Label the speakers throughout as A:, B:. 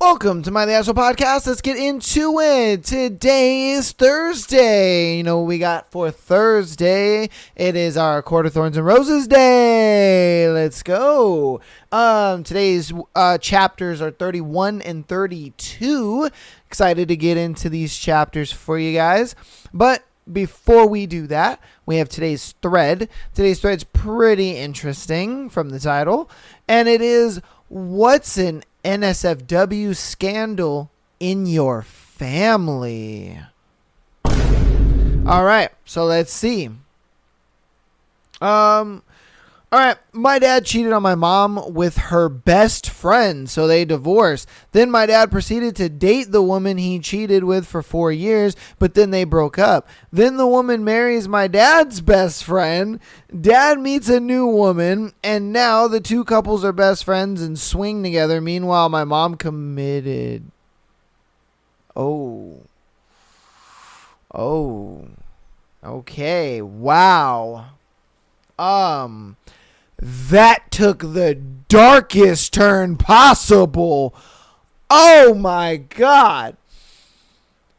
A: Welcome to my The Astro Podcast. Let's get into it. Today is Thursday. You know what we got for Thursday? It is our Quarter Thorns and Roses Day. Let's go. Today's chapters are 31 and 32. Excited to get into these chapters for you guys. But before we do that, we have today's thread. Today's thread's pretty interesting from the title. And it is, what's an NSFW scandal in your family? All right, so let's see. All right, my dad cheated on my mom with her best friend, so they divorced. Then my dad proceeded to date the woman he cheated with for 4 years, but then they broke up. Then the woman marries my dad's best friend. Dad meets a new woman, and now the two couples are best friends and swing together. Meanwhile, my mom committed. Oh. Okay, wow. That took the darkest turn possible. Oh my God.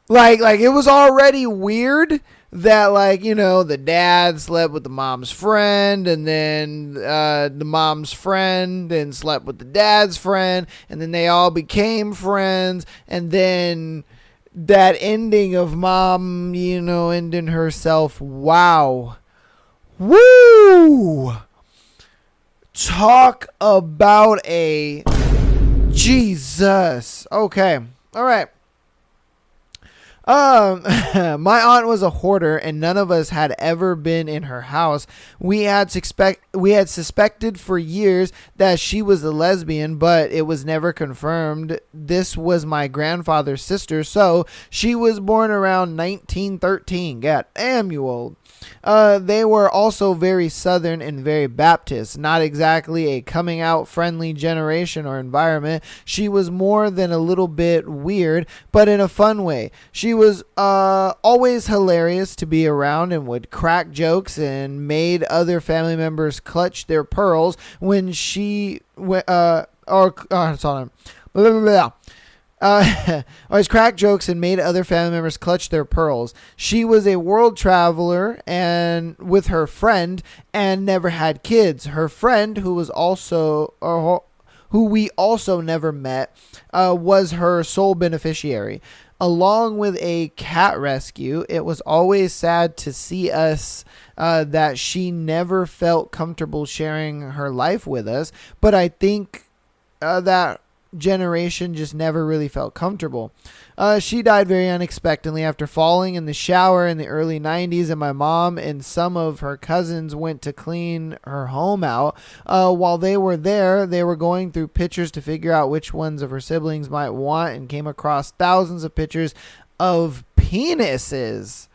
A: Like it was already weird that, like, you know, the dad slept with the mom's friend, and then the mom's friend then slept with the dad's friend, and then they all became friends, and then that ending of mom, you know, ending herself. Wow. Woo! Talk about a Jesus. Okay. All right. My aunt was a hoarder, and none of us had ever been in her house. We had suspected for years that she was a lesbian, but it was never confirmed. This was my grandfather's sister, so she was born around 1913. God damn, you old. They were also very Southern and very Baptist, not exactly a coming out friendly generation or environment. She was more than a little bit weird, but in a fun way. She was always hilarious to be around and would crack jokes and made other family members clutch their pearls when she always cracked jokes and made other family members clutch their pearls. She was a world traveler and with her friend, and never had kids. Her friend, who we also never met, was her sole beneficiary. Along with a cat rescue, it was always sad to see us that she never felt comfortable sharing her life with us. But I think that generation just never really felt comfortable. She died very unexpectedly after falling in the shower in the early 90s, and my mom and some of her cousins went to clean her home out. While they were there, they were going through pictures to figure out which ones of her siblings might want, and came across thousands of pictures of penises.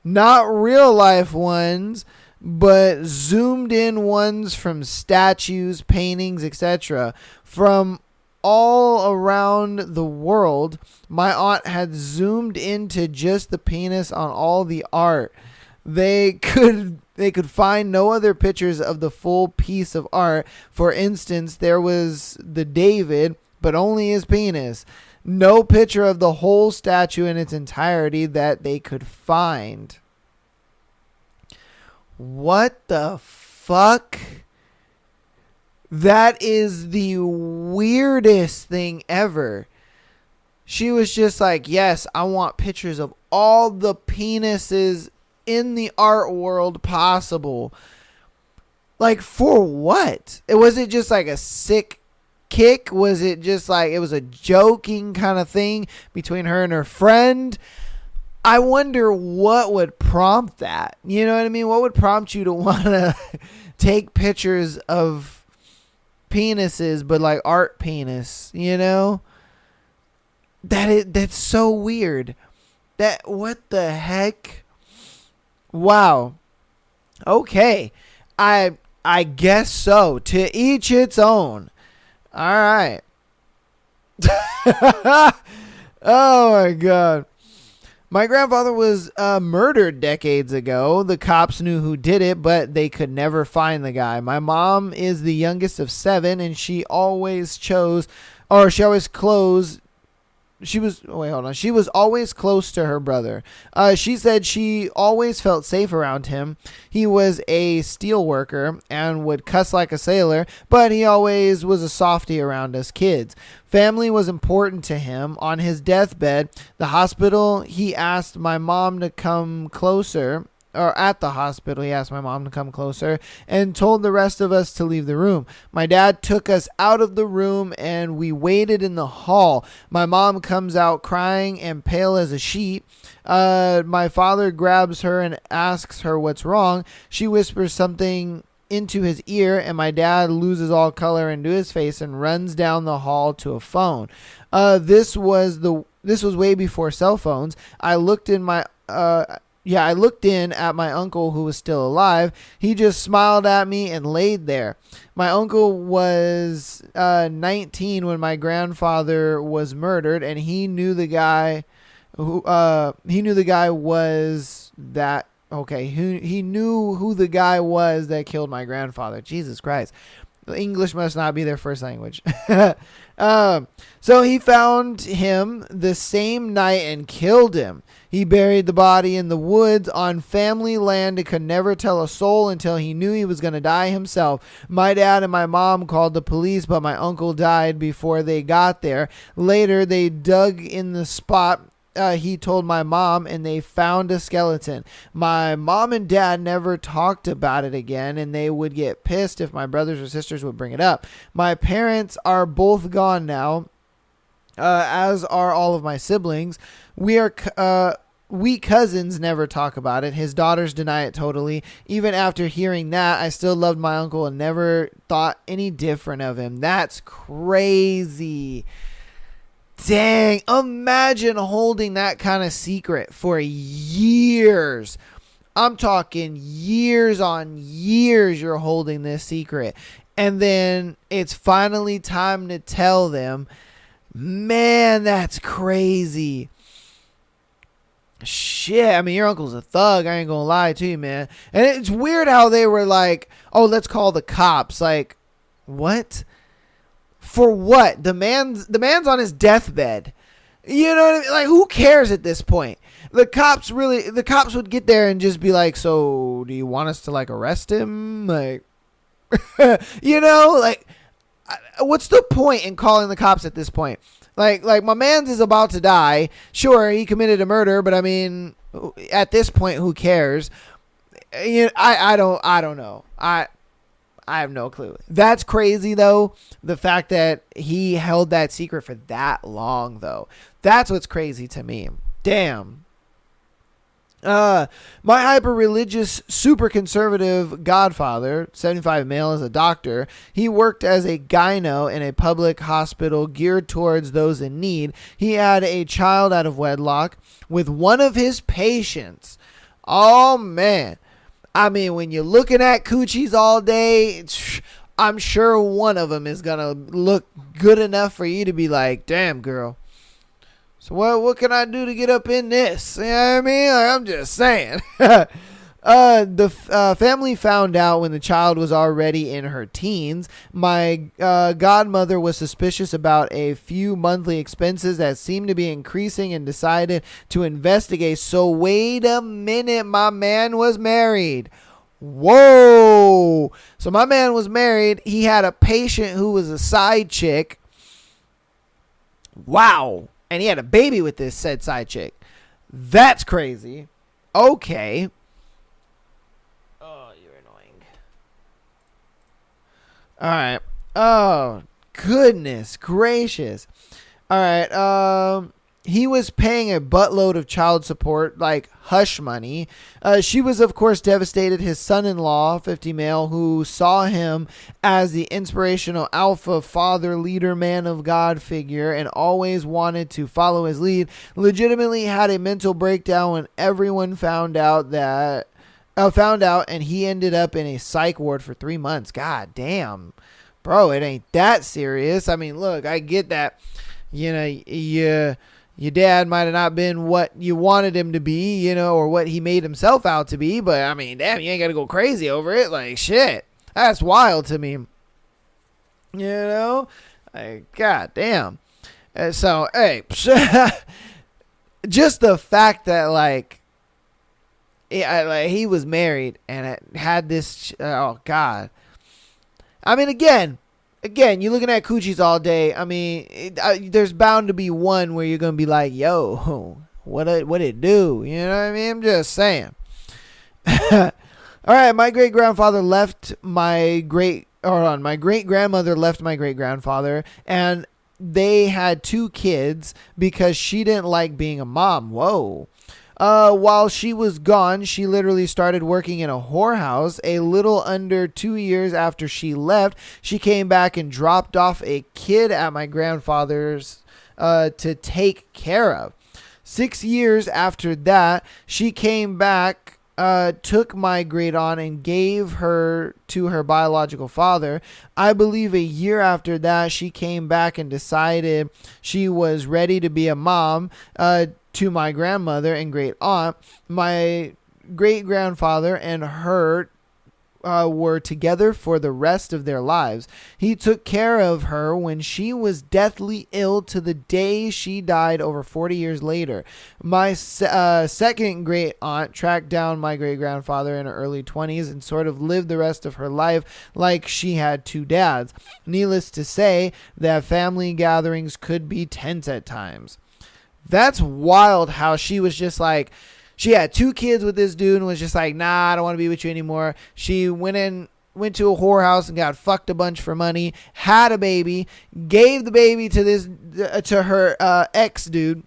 A: Not real life ones, but zoomed in ones from statues, paintings, etc. From all around the world. My aunt had zoomed into just the penis on all the art. They could find no other pictures of the full piece of art. For instance, there was the David, but only his penis. No picture of the whole statue in its entirety that they could find. What the fuck? That is the weirdest thing ever. She was just like, yes, I want pictures of all the penises in the art world possible. Like, for what? Was it just like a sick kick? Was it just like it was a joking kind of thing between her and her friend? I wonder what would prompt that. You know what I mean? What would prompt you to want to take pictures of penises, but like art penis, you know? That's so weird. What the heck? Wow. Okay. I guess so. To each its own. All right. Oh my God. My grandfather was murdered decades ago. The cops knew who did it, but they could never find the guy. My mom is the youngest of 7, and she always closed. She was always close to her brother. She said she always felt safe around him. He was a steel worker and would cuss like a sailor, but he always was a softie around us kids. Family was important to him. On his deathbed, the hospital, he asked my mom to come closer. Or at the hospital, he asked my mom to come closer and told the rest of us to leave the room. My dad took us out of the room and we waited in the hall. My mom comes out crying and pale as a sheet. My father grabs her and asks her what's wrong. She whispers something into his ear, and my dad loses all color into his face and runs down the hall to a phone. This was way before cell phones. I looked in at my uncle who was still alive. He just smiled at me and laid there. My uncle was 19 when my grandfather was murdered, and he knew the guy was that. Okay, he knew who the guy was that killed my grandfather. Jesus Christ. English must not be their first language. So he found him the same night and killed him. He buried the body in the woods on family land and could never tell a soul until he knew he was going to die himself. My dad and my mom called the police, but my uncle died before they got there. Later, they dug in the spot he told my mom, and they found a skeleton. My mom and dad never talked about it again, and they would get pissed if my brothers or sisters would bring it up. My parents are both gone now, as are all of my siblings. We cousins never talk about it. His daughters deny it totally. Even after hearing that, I still loved my uncle and never thought any different of him. That's crazy. Dang, imagine holding that kind of secret for years. I'm talking years on years you're holding this secret. And then it's finally time to tell them. Man, that's crazy. Shit, I mean, your uncle's a thug. I ain't gonna lie to you, man. And it's weird how they were like, oh, let's call the cops. Like, what? For what? The man's on his deathbed. You know what I mean? Like, who cares at this point? The cops would get there and just be like, so do you want us to like arrest him? Like, you know, like, what's the point in calling the cops at this point? Like my man's is about to die. Sure, he committed a murder, but I mean, at this point, who cares? You know, I don't know. I have no clue. That's crazy, though. The fact that he held that secret for that long, though. That's what's crazy to me. Damn. My hyper-religious, super conservative godfather, 75 male, is a doctor. He worked as a gyno in a public hospital geared towards those in need. He had a child out of wedlock with one of his patients. Oh, man. I mean, when you're looking at coochies all day, I'm sure one of them is going to look good enough for you to be like, damn, girl. So what can I do to get up in this? You know what I mean? Like, I'm just saying. The family found out when the child was already in her teens. My godmother was suspicious about a few monthly expenses that seemed to be increasing and decided to investigate. So wait a minute, my man was married. Whoa. So my man was married. He had a patient who was a side chick. Wow. And he had a baby with this said side chick. That's crazy. Okay. Oh, you're annoying. All right. Oh, goodness gracious. All right. He was paying a buttload of child support, like hush money. She was, of course, devastated. His son-in-law, 50 male, who saw him as the inspirational alpha father, leader, man of God figure, and always wanted to follow his lead, legitimately had a mental breakdown when everyone found out, and he ended up in a psych ward for 3 months. God damn, bro, it ain't that serious. I mean, look, I get that. You know, your dad might have not been what you wanted him to be, you know, or what he made himself out to be. But I mean, damn, you ain't got to go crazy over it. Like, shit, that's wild to me. You know, like, god damn. So, hey, just the fact that like he was married and it had this. Oh god. I mean, again, you're looking at coochies all day. I mean, there's bound to be one where you're gonna be like, "Yo, what it do?" You know what I mean? I'm just saying. All right, my great grandmother left my great grandmother left my great grandfather, and they had 2 kids because she didn't like being a mom. Whoa. While she was gone, she literally started working in a whorehouse. A little under 2 years after she left, she came back and dropped off a kid at my grandfather's to take care of. 6 years after that, she came back, took my great aunt and gave her to her biological father. I believe a year after that, she came back and decided she was ready to be a mom to my grandmother and great aunt. My great grandfather and her were together for the rest of their lives. He took care of her when she was deathly ill to the day she died over 40 years later. My second great aunt tracked down my great grandfather in her early 20s and sort of lived the rest of her life like she had 2 dads. Needless to say that family gatherings could be tense at times. That's wild how she was just like, she had 2 kids with this dude and was just like, nah, I don't want to be with you anymore. She went to a whorehouse and got fucked a bunch for money, had a baby, gave the baby to her ex dude,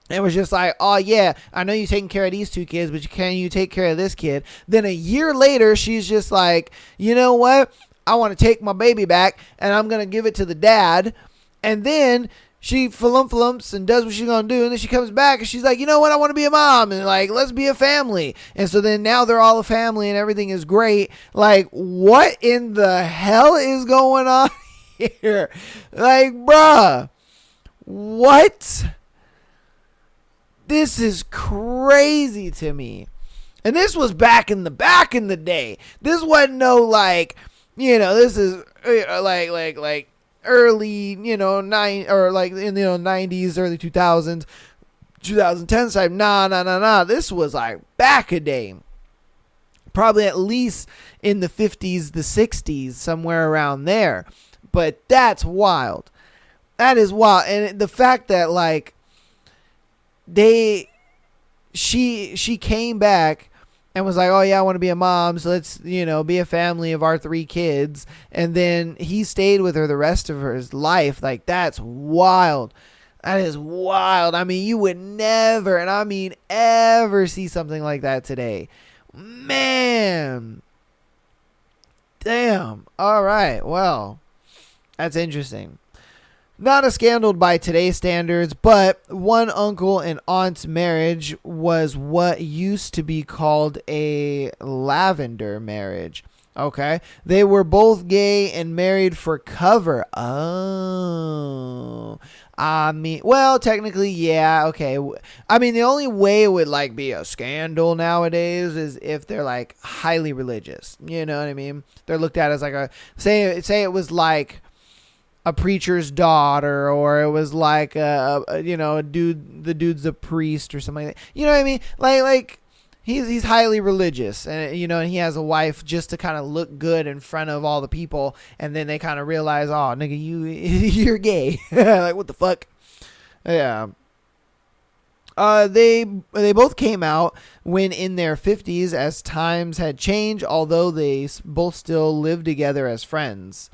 A: and was just like, oh yeah, I know you're taking care of these 2 kids, but can you take care of this kid? Then a year later, she's just like, you know what? I want to take my baby back and I'm going to give it to the dad. And then she flumps and does what she's going to do. And then she comes back and she's like, you know what? I want to be a mom. And like, let's be a family. And so then now they're all a family and everything is great. Like, what in the hell is going on here? Like, bruh, what? This is crazy to me. And this was back in the day. This wasn't no like, you know, this is like early, you know, 90s, early 2000s, 2010s type. Nah. This was like back a day. Probably at least in the 50s, the 60s, somewhere around there. But that's wild. That is wild. And the fact that like she came back and was like, oh yeah, I want to be a mom, so let's, you know, be a family of our 3 kids. And then he stayed with her the rest of his life. Like, that's wild. That is wild. I mean, you would never, and I mean ever, see something like that today. Man. Damn. All right. Well, that's interesting. Not a scandal by today's standards, but one uncle and aunt's marriage was what used to be called a lavender marriage. Okay. They were both gay and married for cover. Oh. I mean, well, technically, yeah, okay. I mean, the only way it would like be a scandal nowadays is if they're like highly religious. You know what I mean? They're looked at as like a, say it was like a preacher's daughter, or it was like the dude's a priest or something like that. You know what I mean? Like he's highly religious, and you know, and he has a wife just to kind of look good in front of all the people, and then they kind of realize, oh nigga, you're gay. Like, what the fuck? Yeah. They both came out when in their 50s, as times had changed, although they both still lived together as friends.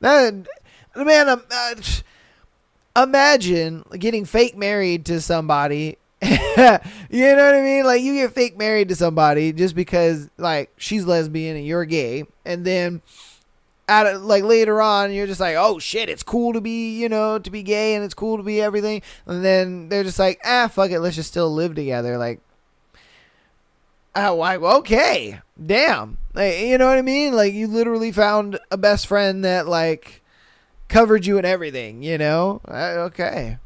A: Man, imagine getting fake married to somebody. You know what I mean? Like, you get fake married to somebody just because like she's lesbian and you're gay, and then like later on you're just like, oh shit, it's cool to be, you know, to be gay, and it's cool to be everything, and then they're just like, fuck it, let's just still live together. Like, okay, damn, like, you know what I mean? Like, you literally found a best friend that like covered you and everything, you know? Okay.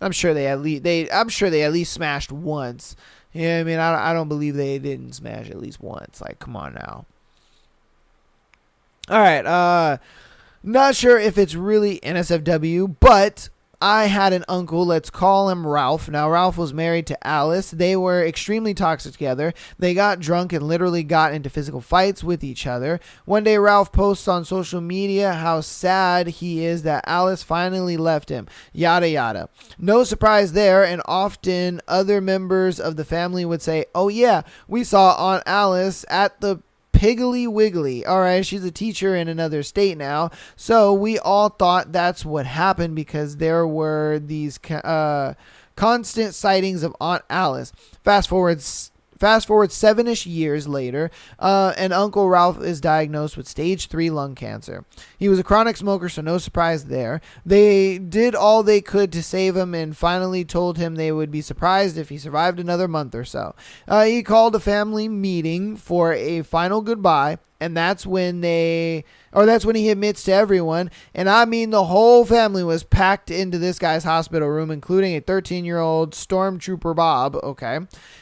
A: I'm sure they at least smashed once. Yeah, I mean, I don't believe they didn't smash at least once. Like, come on now. All right. Not sure if it's really NSFW, but I had an uncle, let's call him Ralph. Now, Ralph was married to Alice. They were extremely toxic together. They got drunk and literally got into physical fights with each other. One day, Ralph posts on social media how sad he is that Alice finally left him. Yada, yada. No surprise there, and often other members of the family would say, oh yeah, we saw Aunt Alice at the Piggly Wiggly. All right, she's a teacher in another state now. So we all thought that's what happened because there were these constant sightings of Aunt Alice. Fast forward 7-ish years later, and Uncle Ralph is diagnosed with stage 3 lung cancer. He was a chronic smoker, so no surprise there. They did all they could to save him and finally told him they would be surprised if he survived another month or so. He called a family meeting for a final goodbye, and that's when he admits to everyone, and I mean the whole family was packed into this guy's hospital room, including a 13-year-old stormtrooper Bob. Okay.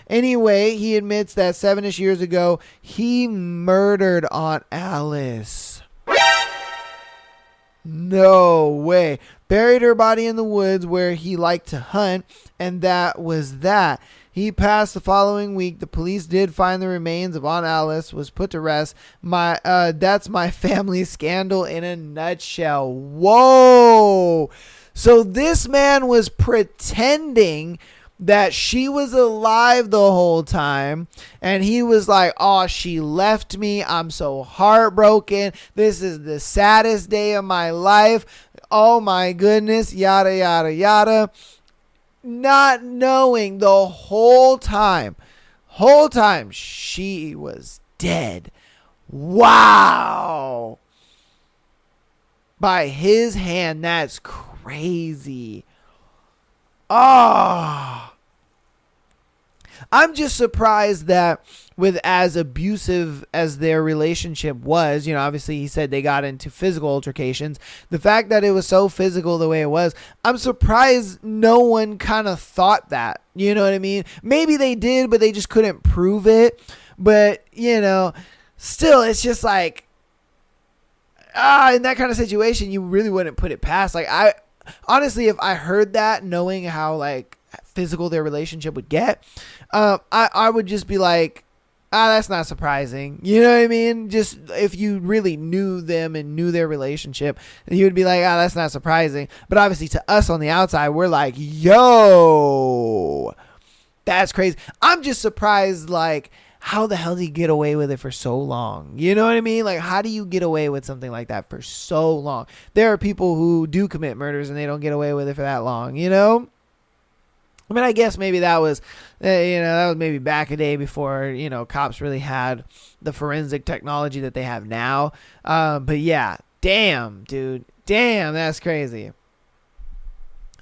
A: Anyway, he admits that 7-ish years ago, he murdered Aunt Alice. No way. Buried her body in the woods where he liked to hunt, and that was that. He passed the following week. The police did find the remains of Aunt Alice, was put to rest. That's my family scandal in a nutshell. Whoa. So this man was pretending that she was alive the whole time, and he was like, oh, she left me. I'm so heartbroken. This is the saddest day of my life. Oh my goodness. Yada, yada, yada. Not knowing the whole time she was dead. Wow. By his hand, that's crazy. Oh. I'm just surprised that with as abusive as their relationship was, obviously he said they got into physical altercations. The fact that it was so physical the way it was, I'm surprised no one kind of thought that. You know what I mean? Maybe they did, but they just couldn't prove it. But, still, it's just like, in that kind of situation, you really wouldn't put it past. Like, honestly, if I heard that, knowing how, like, physical their relationship would get, I would just be like, that's not surprising. You know what I mean? Just if you really knew them and knew their relationship, you would be like, that's not surprising. But obviously to us on the outside, we're like, yo, that's crazy. I'm just surprised, like, how the hell did he get away with it for so long? You know what I mean? Like, how do you get away with something like that for so long? There are people who do commit murders and they don't get away with it for that long, I mean, I guess maybe that was, that was maybe back a day before, cops really had the forensic technology that they have now. But yeah, damn, dude. Damn, that's crazy.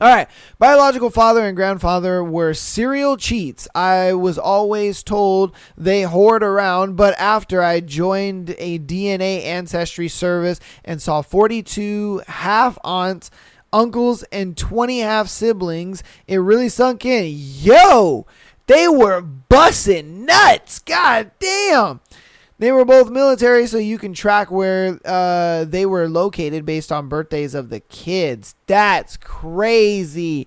A: All right. Biological father and grandfather were serial cheats. I was always told they hoard around, but after I joined a DNA ancestry service and saw 42 half aunts, uncles, and 20 half siblings, it really sunk in. Yo, they were busting nuts. God damn. They were both military, so you can track where they were located based on birthdays of the kids. That's crazy.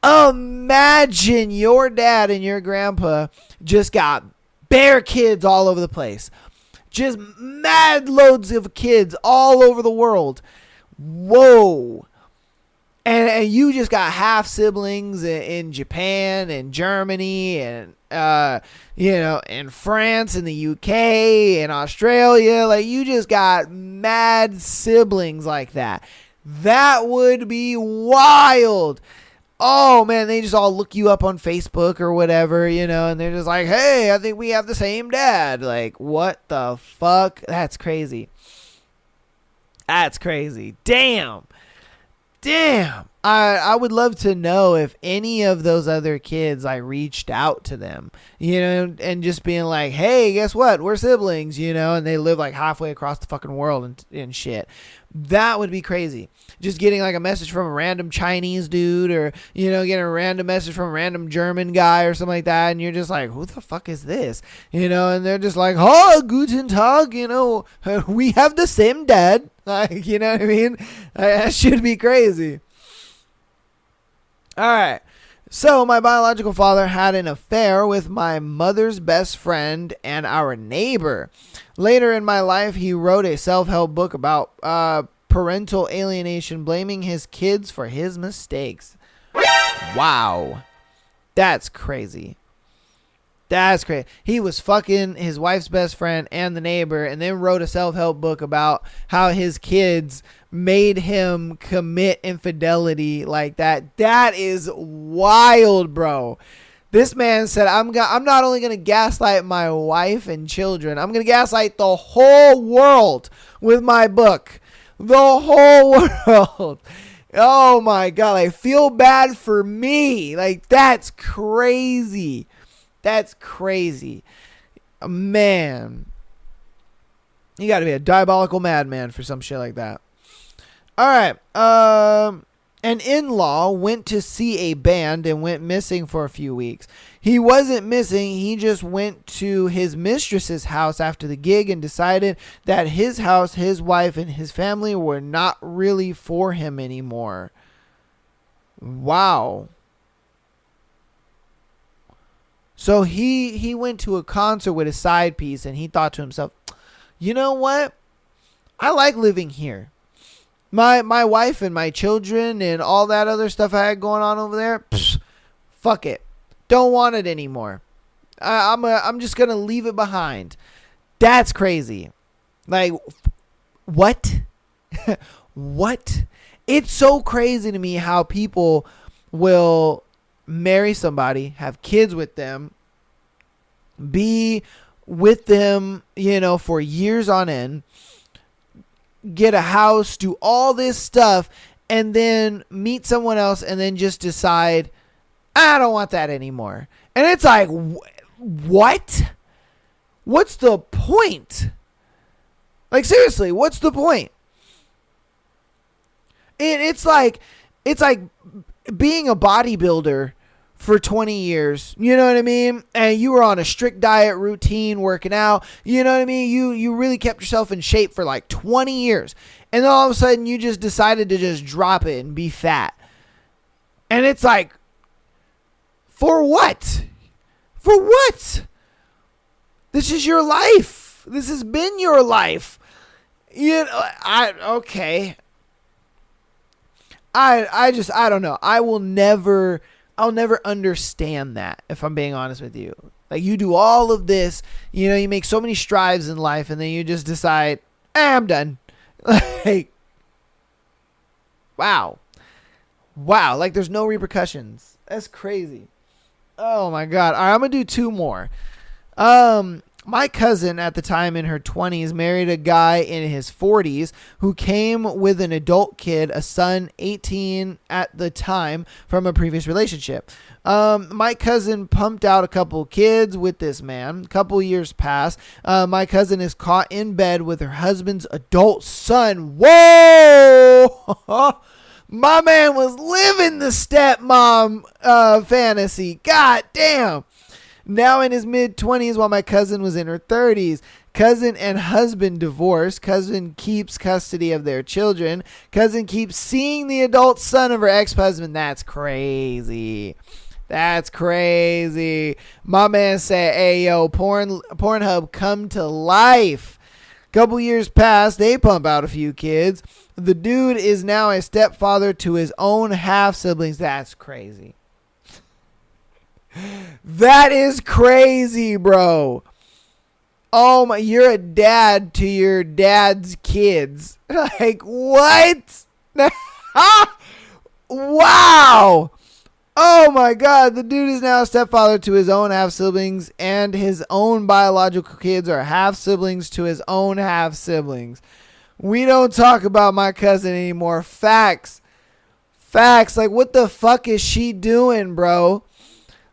A: Imagine your dad and your grandpa just got bare kids all over the place. Just mad loads of kids all over the world. Whoa. And you just got half siblings in Japan and Germany and, in France and the UK and Australia. Like, you just got mad siblings like that. That would be wild. Oh, man, they just all look you up on Facebook or whatever, and they're just like, hey, I think we have the same dad. Like, what the fuck? That's crazy. That's crazy. Damn. I would love to know if any of those other kids I reached out to them, and just being like, hey, guess what? We're siblings, and they live like halfway across the fucking world and shit. That would be crazy. Just getting like a message from a random Chinese dude, or, getting a random message from a random German guy or something like that. And you're just like, who the fuck is this? And they're just like, oh, guten Tag, we have the same dad. Like, you know what I mean? That should be crazy. All right. So my biological father had an affair with my mother's best friend and our neighbor. Later in my life, he wrote a self-help book about parental alienation, blaming his kids for his mistakes. Wow. That's crazy. That's crazy. He was fucking his wife's best friend and the neighbor, and then wrote a self-help book about how his kids made him commit infidelity like that. That is wild, bro. This man said, I'm not only going to gaslight my wife and children, I'm going to gaslight the whole world with my book. The whole world. Oh my God. I feel bad for me. Like, that's crazy. That's crazy. Man. You got to be a diabolical madman for some shit like that. All right. An in-law went to see a band and went missing for a few weeks. He wasn't missing. He just went to his mistress's house after the gig and decided that his house, his wife, and his family were not really for him anymore. Wow. So he went to a concert with a side piece and he thought to himself, you know what? I like living here. My wife and my children and all that other stuff I had going on over there, fuck it. Don't want it anymore. I'm just going to leave it behind. That's crazy. Like, what? What? It's so crazy to me how people will marry somebody, have kids with them, be with them, for years on end, get a house, do all this stuff, and then meet someone else and then just decide, I don't want that anymore. And it's like, what? What's the point? Like, seriously, what's the point? It's like being a bodybuilder for 20 years, you know what I mean? And you were on a strict diet routine, working out, you know what I mean? You really kept yourself in shape for like 20 years. And then all of a sudden you just decided to just drop it and be fat. And it's like, for what? For what? This is your life. This has been your life. Okay. I don't know. I'll never understand that, if I'm being honest with you. Like, you do all of this, you make so many strides in life, and then you just decide, I'm done. Like, wow. Like, there's no repercussions. That's crazy. Oh my God. All right, I'm going to do two more. My cousin at the time in her 20s married a guy in his 40s who came with an adult kid, a son 18 at the time, from a previous relationship. My cousin pumped out a couple kids with this man. A couple years pass. My cousin is caught in bed with her husband's adult son. Whoa! My man was living the stepmom fantasy. God damn. Now in his mid-20s while my cousin was in her 30s. Cousin and husband divorced. Cousin keeps custody of their children. Cousin keeps seeing the adult son of her ex-husband. That's crazy. That's crazy. My man said, hey, yo, Pornhub come to life. Couple years pass. They pump out a few kids. The dude is now a stepfather to his own half-siblings. That's crazy. That is crazy, bro. Oh my, you're a dad to your dad's kids. Like, what? Wow. Oh my God. The dude is now a stepfather to his own half-siblings, and his own biological kids are half-siblings to his own half-siblings. We don't talk about my cousin anymore. Facts. Facts. Like, what the fuck is she doing, bro?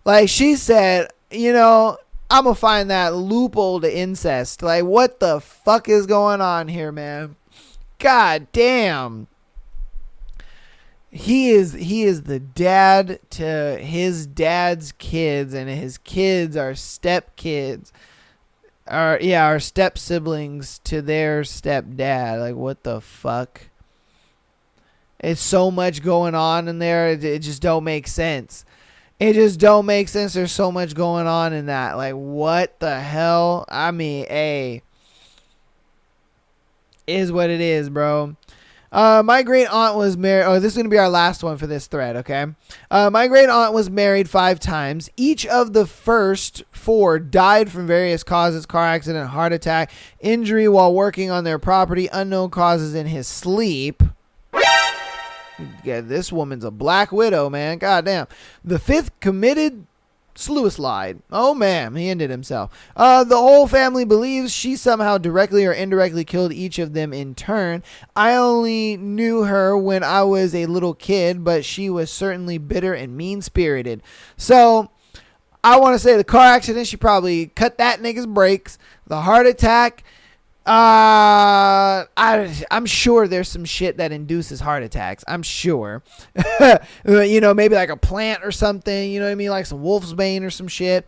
A: Like, she said, I'm going to find that loophole to incest. Like, what the fuck is going on here, man? God damn. He is the dad to his dad's kids, and his kids are step kids. Our step siblings to their stepdad. Like, what the fuck? It's so much going on in there. It just don't make sense. It just don't make sense. There's so much going on in that. Like, what the hell? I mean, hey, is what it is, bro. My great aunt was married. Oh, this is going to be our last one for this thread, okay? My great aunt was married 5 times. Each of the first 4 died from various causes: car accident, heart attack, injury while working on their property, unknown causes in his sleep. Yeah, this woman's a black widow, man. Goddamn. The 5th committed suicide. Oh, man. He ended himself. The whole family believes she somehow directly or indirectly killed each of them in turn. I only knew her when I was a little kid, but she was certainly bitter and mean-spirited. So, I want to say the car accident, she probably cut that nigga's brakes. The heart attack, I'm sure there's some shit that induces heart attacks. I'm sure. Maybe like a plant or something. You know what I mean? Like some wolf's bane or some shit.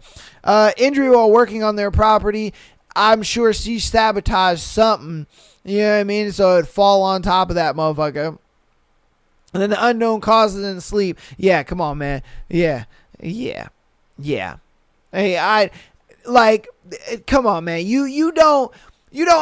A: Injury while working on their property. I'm sure she sabotaged something. You know what I mean? So it'd fall on top of that motherfucker. And then the unknown causes in sleep. Yeah, come on, man. Yeah. Hey, come on, man. You don't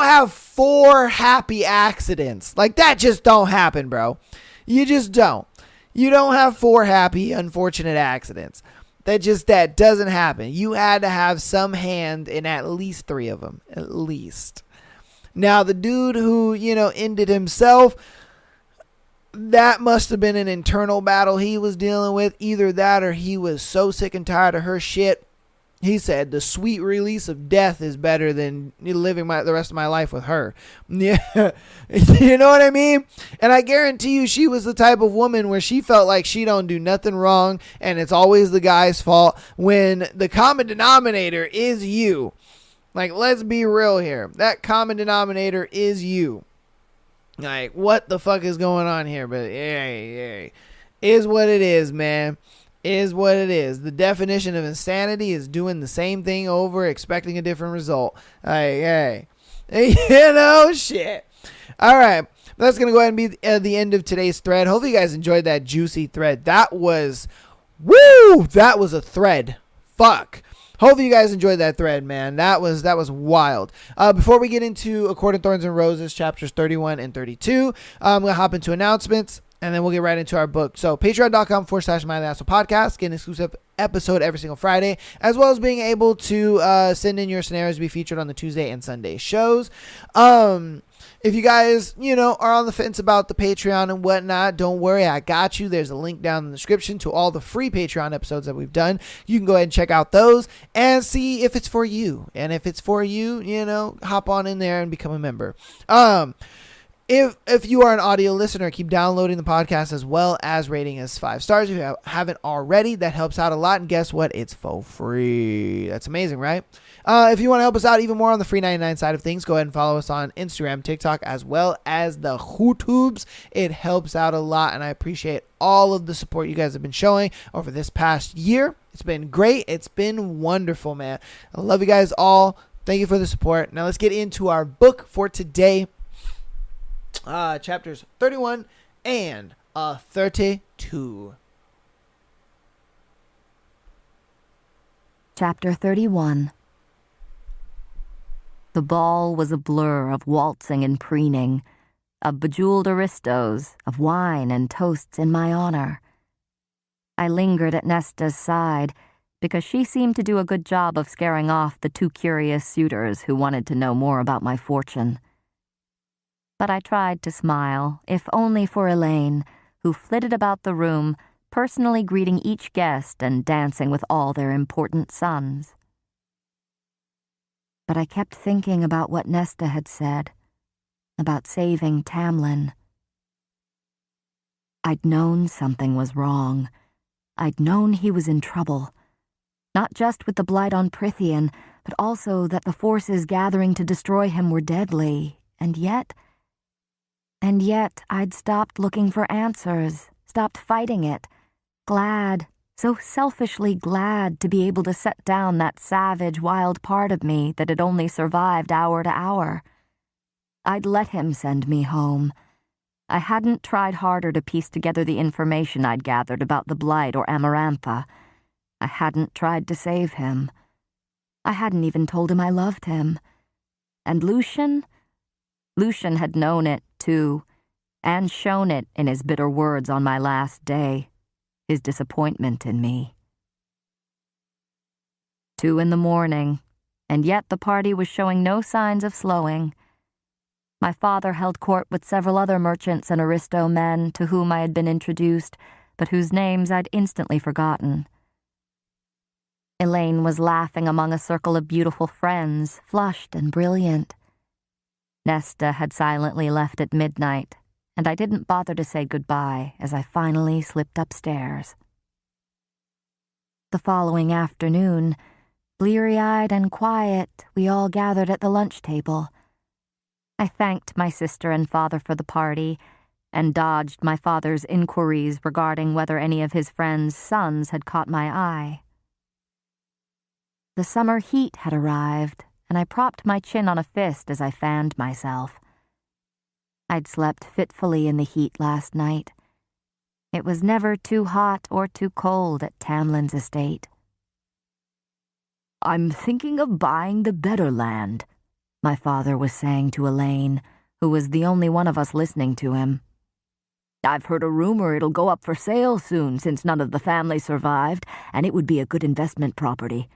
A: have 4 happy accidents. Like, that just don't happen, bro. You just don't. You don't have 4 happy, unfortunate accidents. That doesn't happen. You had to have some hand in at least 3 of them. At least. Now, the dude who, ended himself, that must have been an internal battle he was dealing with. Either that or he was so sick and tired of her shit. He said, the sweet release of death is better than living the rest of my life with her. Yeah. You know what I mean? And I guarantee you she was the type of woman where she felt like she don't do nothing wrong and it's always the guy's fault when the common denominator is you. Like, let's be real here. That common denominator is you. Like, what the fuck is going on here? But, hey, is what it is, man. Is what it is. The definition of insanity is doing the same thing over, expecting a different result. Hey. Shit. All right. That's going to go ahead and be the end of today's thread. Hopefully you guys enjoyed that juicy thread. That was a thread. Fuck. Hopefully you guys enjoyed that thread, man. That was wild. Before we get into According Thorns and Roses, chapters 31 and 32, I'm going to hop into announcements. And then we'll get right into our book. So patreon.com/MyLastPodcast. Get an exclusive episode every single Friday, as well as being able to send in your scenarios to be featured on the Tuesday and Sunday shows. If you guys, are on the fence about the Patreon and whatnot, don't worry. I got you. There's a link down in the description to all the free Patreon episodes that we've done. You can go ahead and check out those and see if it's for you. And if it's for you, hop on in there and become a member. If you are an audio listener, keep downloading the podcast as well as rating us 5 stars. If you haven't already, that helps out a lot. And guess what? It's for free. That's amazing, right? If you want to help us out even more on the free 99 side of things, go ahead and follow us on Instagram, TikTok, as well as the YouTubes. It helps out a lot, and I appreciate all of the support you guys have been showing over this past year. It's been great. It's been wonderful, man. I love you guys all. Thank you for the support. Now let's get into our book for today. Chapters 31 and 32.
B: Chapter 31. The ball was a blur of waltzing and preening, of bejeweled aristos, of wine and toasts in my honor. I lingered at Nesta's side because she seemed to do a good job of scaring off the 2 curious suitors who wanted to know more about my fortune. But I tried to smile, if only for Elaine, who flitted about the room, personally greeting each guest and dancing with all their important sons. But I kept thinking about what Nesta had said, about saving Tamlin. I'd known something was wrong. I'd known he was in trouble. Not just with the blight on Prithian, but also that the forces gathering to destroy him were deadly. And yet I'd stopped looking for answers, stopped fighting it, glad, so selfishly glad to be able to set down that savage, wild part of me that had only survived hour to hour. I'd let him send me home. I hadn't tried harder to piece together the information I'd gathered about the blight or Amarantha. I hadn't tried to save him. I hadn't even told him I loved him. And Lucian had known it, too, and shown it in his bitter words on my last day, his disappointment in me. 2 a.m, and yet the party was showing no signs of slowing. My father held court with several other merchants and aristo men to whom I had been introduced, but whose names I'd instantly forgotten. Elaine was laughing among a circle of beautiful friends, flushed and brilliant. Nesta had silently left at midnight, and I didn't bother to say goodbye as I finally slipped upstairs. The following afternoon, bleary-eyed and quiet, we all gathered at the lunch table. I thanked my sister and father for the party, and dodged my father's inquiries regarding whether any of his friends' sons had caught my eye. The summer heat had arrived, and I propped my chin on a fist as I fanned myself. I'd slept fitfully in the heat last night. It was never too hot or too cold at Tamlin's estate. "I'm thinking of buying the better land," my father was saying to Elaine, who was the only one of us listening to him. "I've heard a rumor it'll go up for sale soon since none of the family survived, and it would be a good investment property.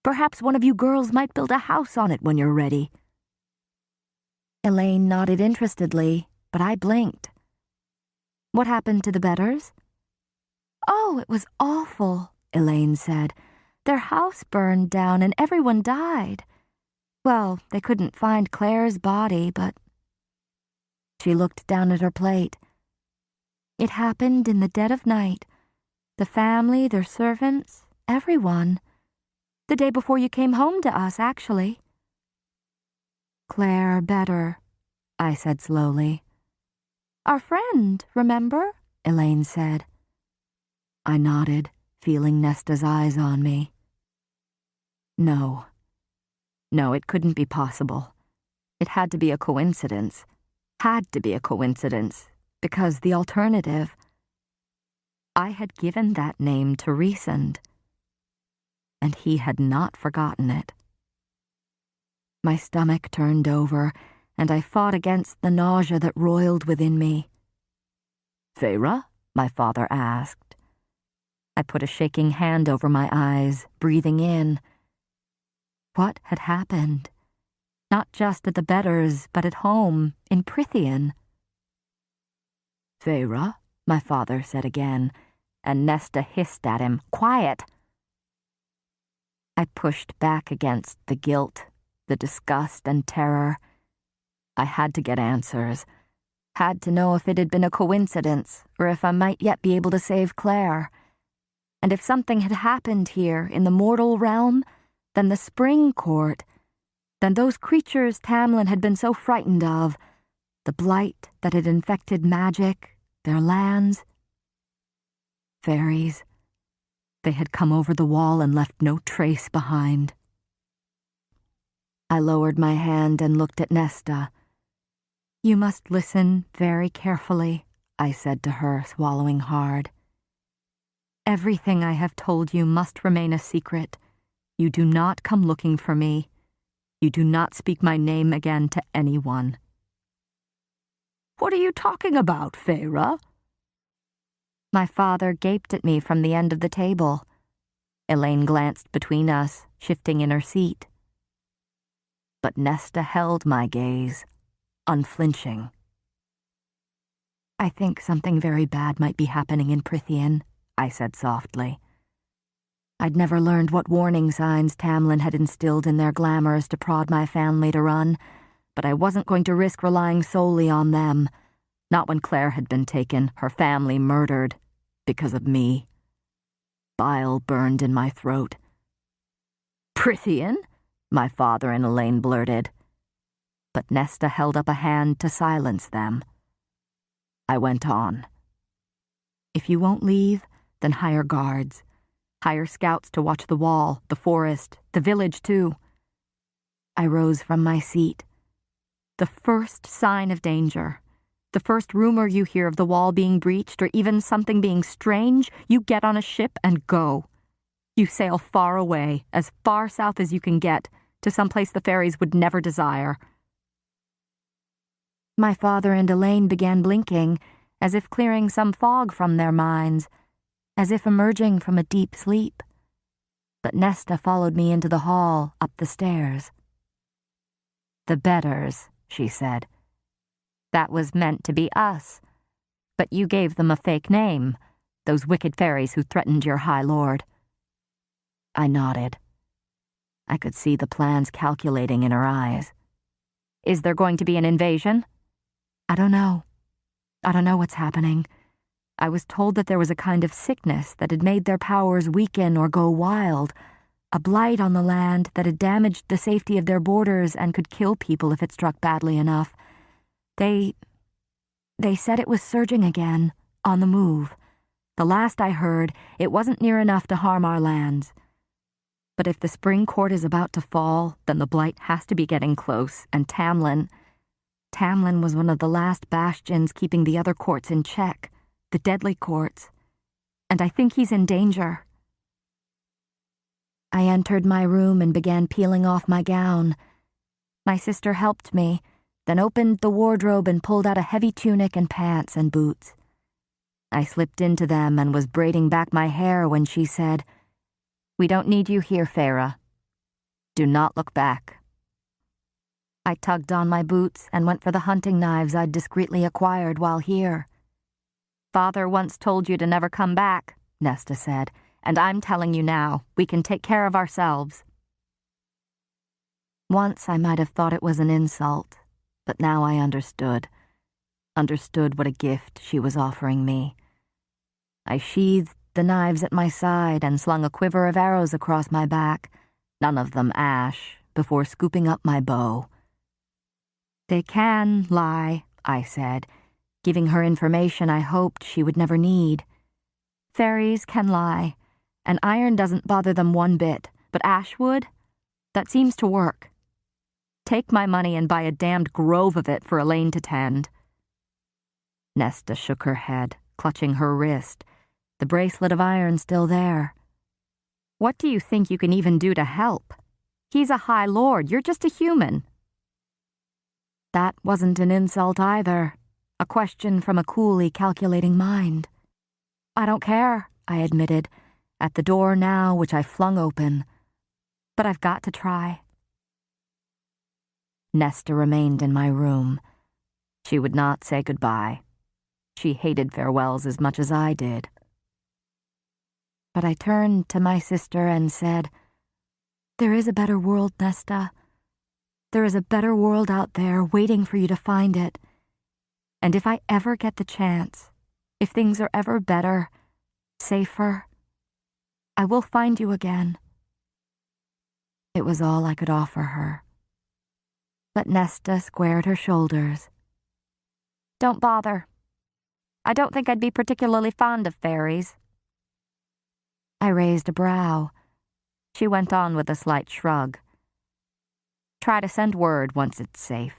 B: Perhaps one of you girls might build a house on it when you're ready." Elaine nodded interestedly, but I blinked. "What happened to the Betters?" "Oh, it was awful," Elaine said. "Their house burned down and everyone died. Well, they couldn't find Claire's body, but..." She looked down at her plate. "It happened in the dead of night. The family, their servants, everyone. The day before you came home to us, actually." "Claire Better," I said slowly. "Our friend, remember?" Elaine said. I nodded, feeling Nesta's eyes on me. No, it couldn't be possible. It had to be a coincidence. Had to be a coincidence, because the alternative... I had given that name to Rhysand, and he had not forgotten it. My stomach turned over, and I fought against the nausea that roiled within me. "Feyre?" my father asked. I put a shaking hand over my eyes, breathing in. What had happened? Not just at the Betters, but at home, in Prithian. "Feyre?" my father said again, and Nesta hissed at him, "Quiet!" I pushed back against the guilt, the disgust and terror. I had to get answers. Had to know if it had been a coincidence, or if I might yet be able to save Claire. And if something had happened here in the mortal realm, then the Spring Court, then those creatures Tamlin had been so frightened of, the blight that had infected magic, their lands. Fairies. They had come over the wall and left no trace behind. I lowered my hand and looked at Nesta. "You must listen very carefully," I said to her, swallowing hard. "Everything I have told you must remain a secret. You do not come looking for me. You do not speak my name again to anyone." "What are you talking about, Feyre?" My father gaped at me from the end of the table. Elaine glanced between us, shifting in her seat. But Nesta held my gaze, unflinching. "I think something very bad might be happening in Prithian," I said softly. I'd never learned what warning signs Tamlin had instilled in their glamours to prod my family to run, but I wasn't going to risk relying solely on them. Not when Claire had been taken, her family murdered, because of me. Bile burned in my throat. "Prithian?" my father and Elaine blurted. But Nesta held up a hand to silence them. I went on. "If you won't leave, then hire guards. Hire scouts to watch the wall, the forest, the village too." I rose from my seat. "The first sign of danger, the first rumor you hear of the wall being breached or even something being strange, you get on a ship and go. You sail far away, as far south as you can get, to some place the fairies would never desire." My father and Elaine began blinking, as if clearing some fog from their minds, as if emerging from a deep sleep. But Nesta followed me into the hall, up the stairs. "The betters," she said. "That was meant to be us. But you gave them a fake name, those wicked fairies who threatened your High Lord." I nodded. I could see the plans calculating in her eyes. "Is there going to be an invasion?" "I don't know. I don't know what's happening. I was told that there was a kind of sickness that had made their powers weaken or go wild, a blight on the land that had damaged the safety of their borders and could kill people if it struck badly enough. They said it was surging again, on the move. The last I heard, it wasn't near enough to harm our lands. But if the spring court is about to fall, then the blight has to be getting close, and Tamlin was one of the last bastions keeping the other courts in check, the deadly courts, and I think he's in danger." I entered my room and began peeling off my gown. My sister helped me, then opened the wardrobe and pulled out a heavy tunic and pants and boots. I slipped into them and was braiding back my hair when she said, "We don't need you here, Feyre. Do not look back." I tugged on my boots and went for the hunting knives I'd discreetly acquired while here. "Father once told you to never come back," Nesta said, "and I'm telling you now, we can take care of ourselves." Once I might have thought it was an insult, but now I understood what a gift she was offering me. I sheathed the knives at my side and slung a quiver of arrows across my back, none of them ash, before scooping up my bow. "They can lie," I said, giving her information I hoped she would never need. "Fairies can lie, and iron doesn't bother them one bit, but ash would? That seems to work. Take my money and buy a damned grove of it for Elaine to tend." Nesta shook her head, clutching her wrist, the bracelet of iron still there. "What do you think you can even do to help? He's a High Lord, you're just a human." That wasn't an insult either, a question from a coolly calculating mind. "I don't care," I admitted, at the door now which I flung open. "But I've got to try." Nesta remained in my room. She would not say goodbye. She hated farewells as much as I did. But I turned to my sister and said, "There is a better world, Nesta. There is a better world out there waiting for you to find it. And if I ever get the chance, if things are ever better, safer, I will find you again." It was all I could offer her. But Nesta squared her shoulders. "Don't bother. I don't think I'd be particularly fond of fairies." I raised a brow. She went on with a slight shrug. "Try to send word once it's safe.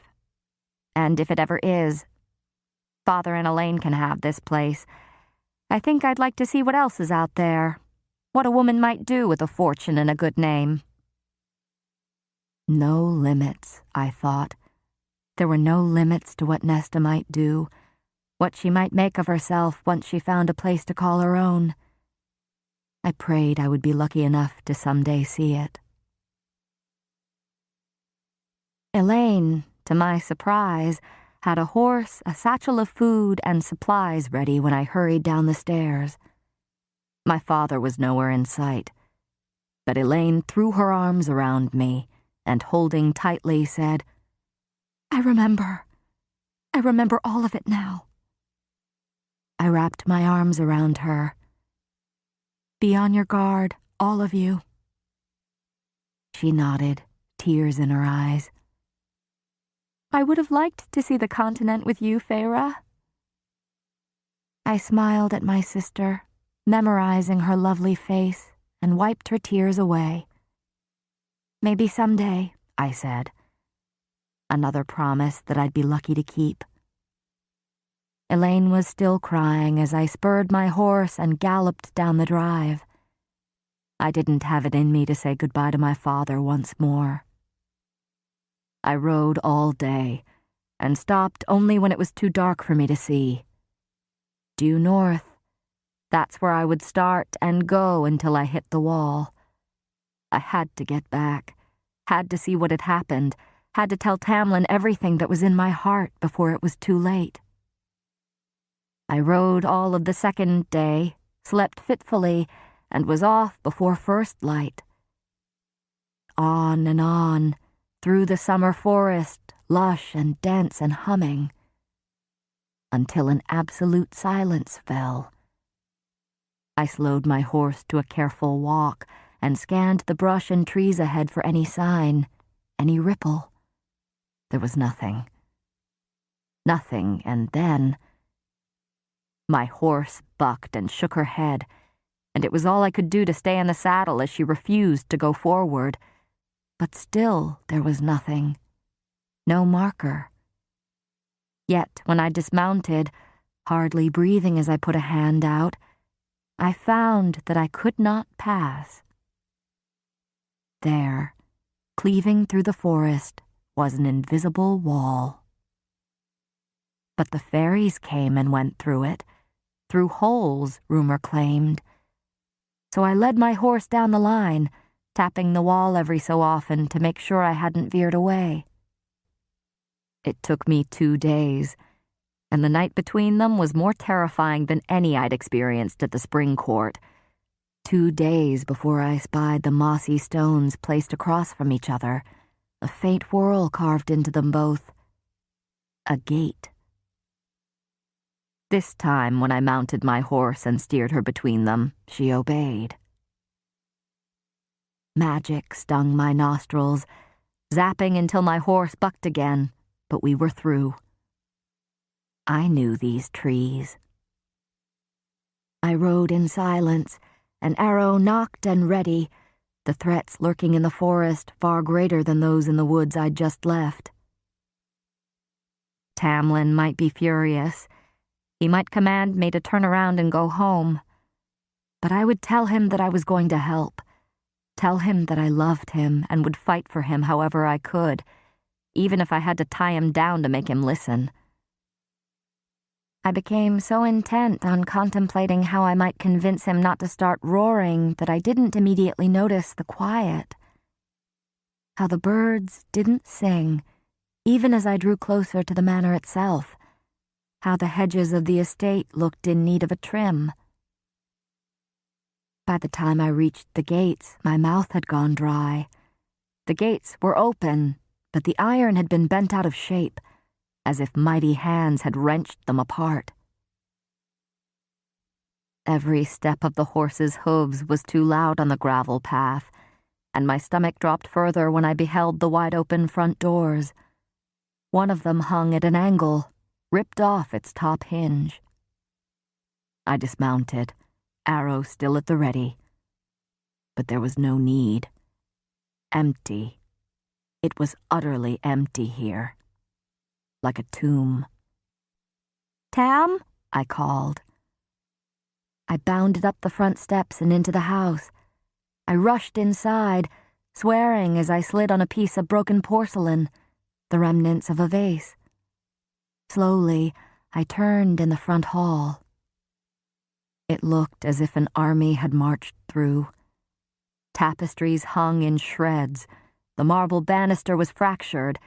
B: And if it ever is, Father and Elaine can have this place. I think I'd like to see what else is out there, what a woman might do with a fortune and a good name." No limits, I thought. There were no limits to what Nesta might do, what she might make of herself once she found a place to call her own. I prayed I would be lucky enough to someday see it. Elaine, to my surprise, had a horse, a satchel of food, and supplies ready when I hurried down the stairs. My father was nowhere in sight, but Elaine threw her arms around me and, holding tightly, said, I remember all of it now. I wrapped my arms around her. "Be on your guard, all of you." She nodded, tears in her eyes. "I would have liked to see the continent with you, Feyre." I smiled at my sister, memorizing her lovely face, and wiped her tears away. "Maybe someday," I said. Another promise that I'd be lucky to keep. Elaine was still crying as I spurred my horse and galloped down the drive. I didn't have it in me to say goodbye to my father once more. I rode all day, and stopped only when it was too dark for me to see. Due north, that's where I would start and go until I hit the wall. I had to get back, had to see what had happened, had to tell Tamlin everything that was in my heart before it was too late. I rode all of the second day, slept fitfully, and was off before first light. On and on, through the summer forest, lush and dense and humming, until an absolute silence fell. I slowed my horse to a careful walk and scanned the brush and trees ahead for any sign, any ripple. There was nothing. Nothing, and then my horse bucked and shook her head, and it was all I could do to stay in the saddle as she refused to go forward. But still there was nothing. No marker. Yet when I dismounted, hardly breathing as I put a hand out, I found that I could not pass. There, cleaving through the forest, was an invisible wall. But the fairies came and went through it, through holes, rumor claimed. So I led my horse down the line, tapping the wall every so often to make sure I hadn't veered away. It took me 2 days, and the night between them was more terrifying than any I'd experienced at the spring court. 2 days before I spied the mossy stones placed across from each other, a faint whorl carved into them both. A gate. This time, when I mounted my horse and steered her between them, she obeyed. Magic stung my nostrils, zapping until my horse bucked again, but we were through. I knew these trees. I rode in silence, an arrow nocked and ready, the threats lurking in the forest far greater than those in the woods I'd just left. Tamlin might be furious. He might command me to turn around and go home. But I would tell him that I was going to help. Tell him that I loved him and would fight for him however I could, even if I had to tie him down to make him listen. I became so intent on contemplating how I might convince him not to start roaring that I didn't immediately notice the quiet. How the birds didn't sing, even as I drew closer to the manor itself. How the hedges of the estate looked in need of a trim. By the time I reached the gates, my mouth had gone dry. The gates were open, but the iron had been bent out of shape, as if mighty hands had wrenched them apart. Every step of the horse's hooves was too loud on the gravel path, and my stomach dropped further when I beheld the wide-open front doors. One of them hung at an angle, ripped off its top hinge. I dismounted, arrow still at the ready. But there was no need. Empty. It was utterly empty here. Like a tomb. "Tam?" I called. I bounded up the front steps and into the house. I rushed inside, swearing as I slid on a piece of broken porcelain, the remnants of a vase. Slowly, I turned in the front hall. It looked as if an army had marched through. Tapestries hung in shreds, the marble banister was fractured,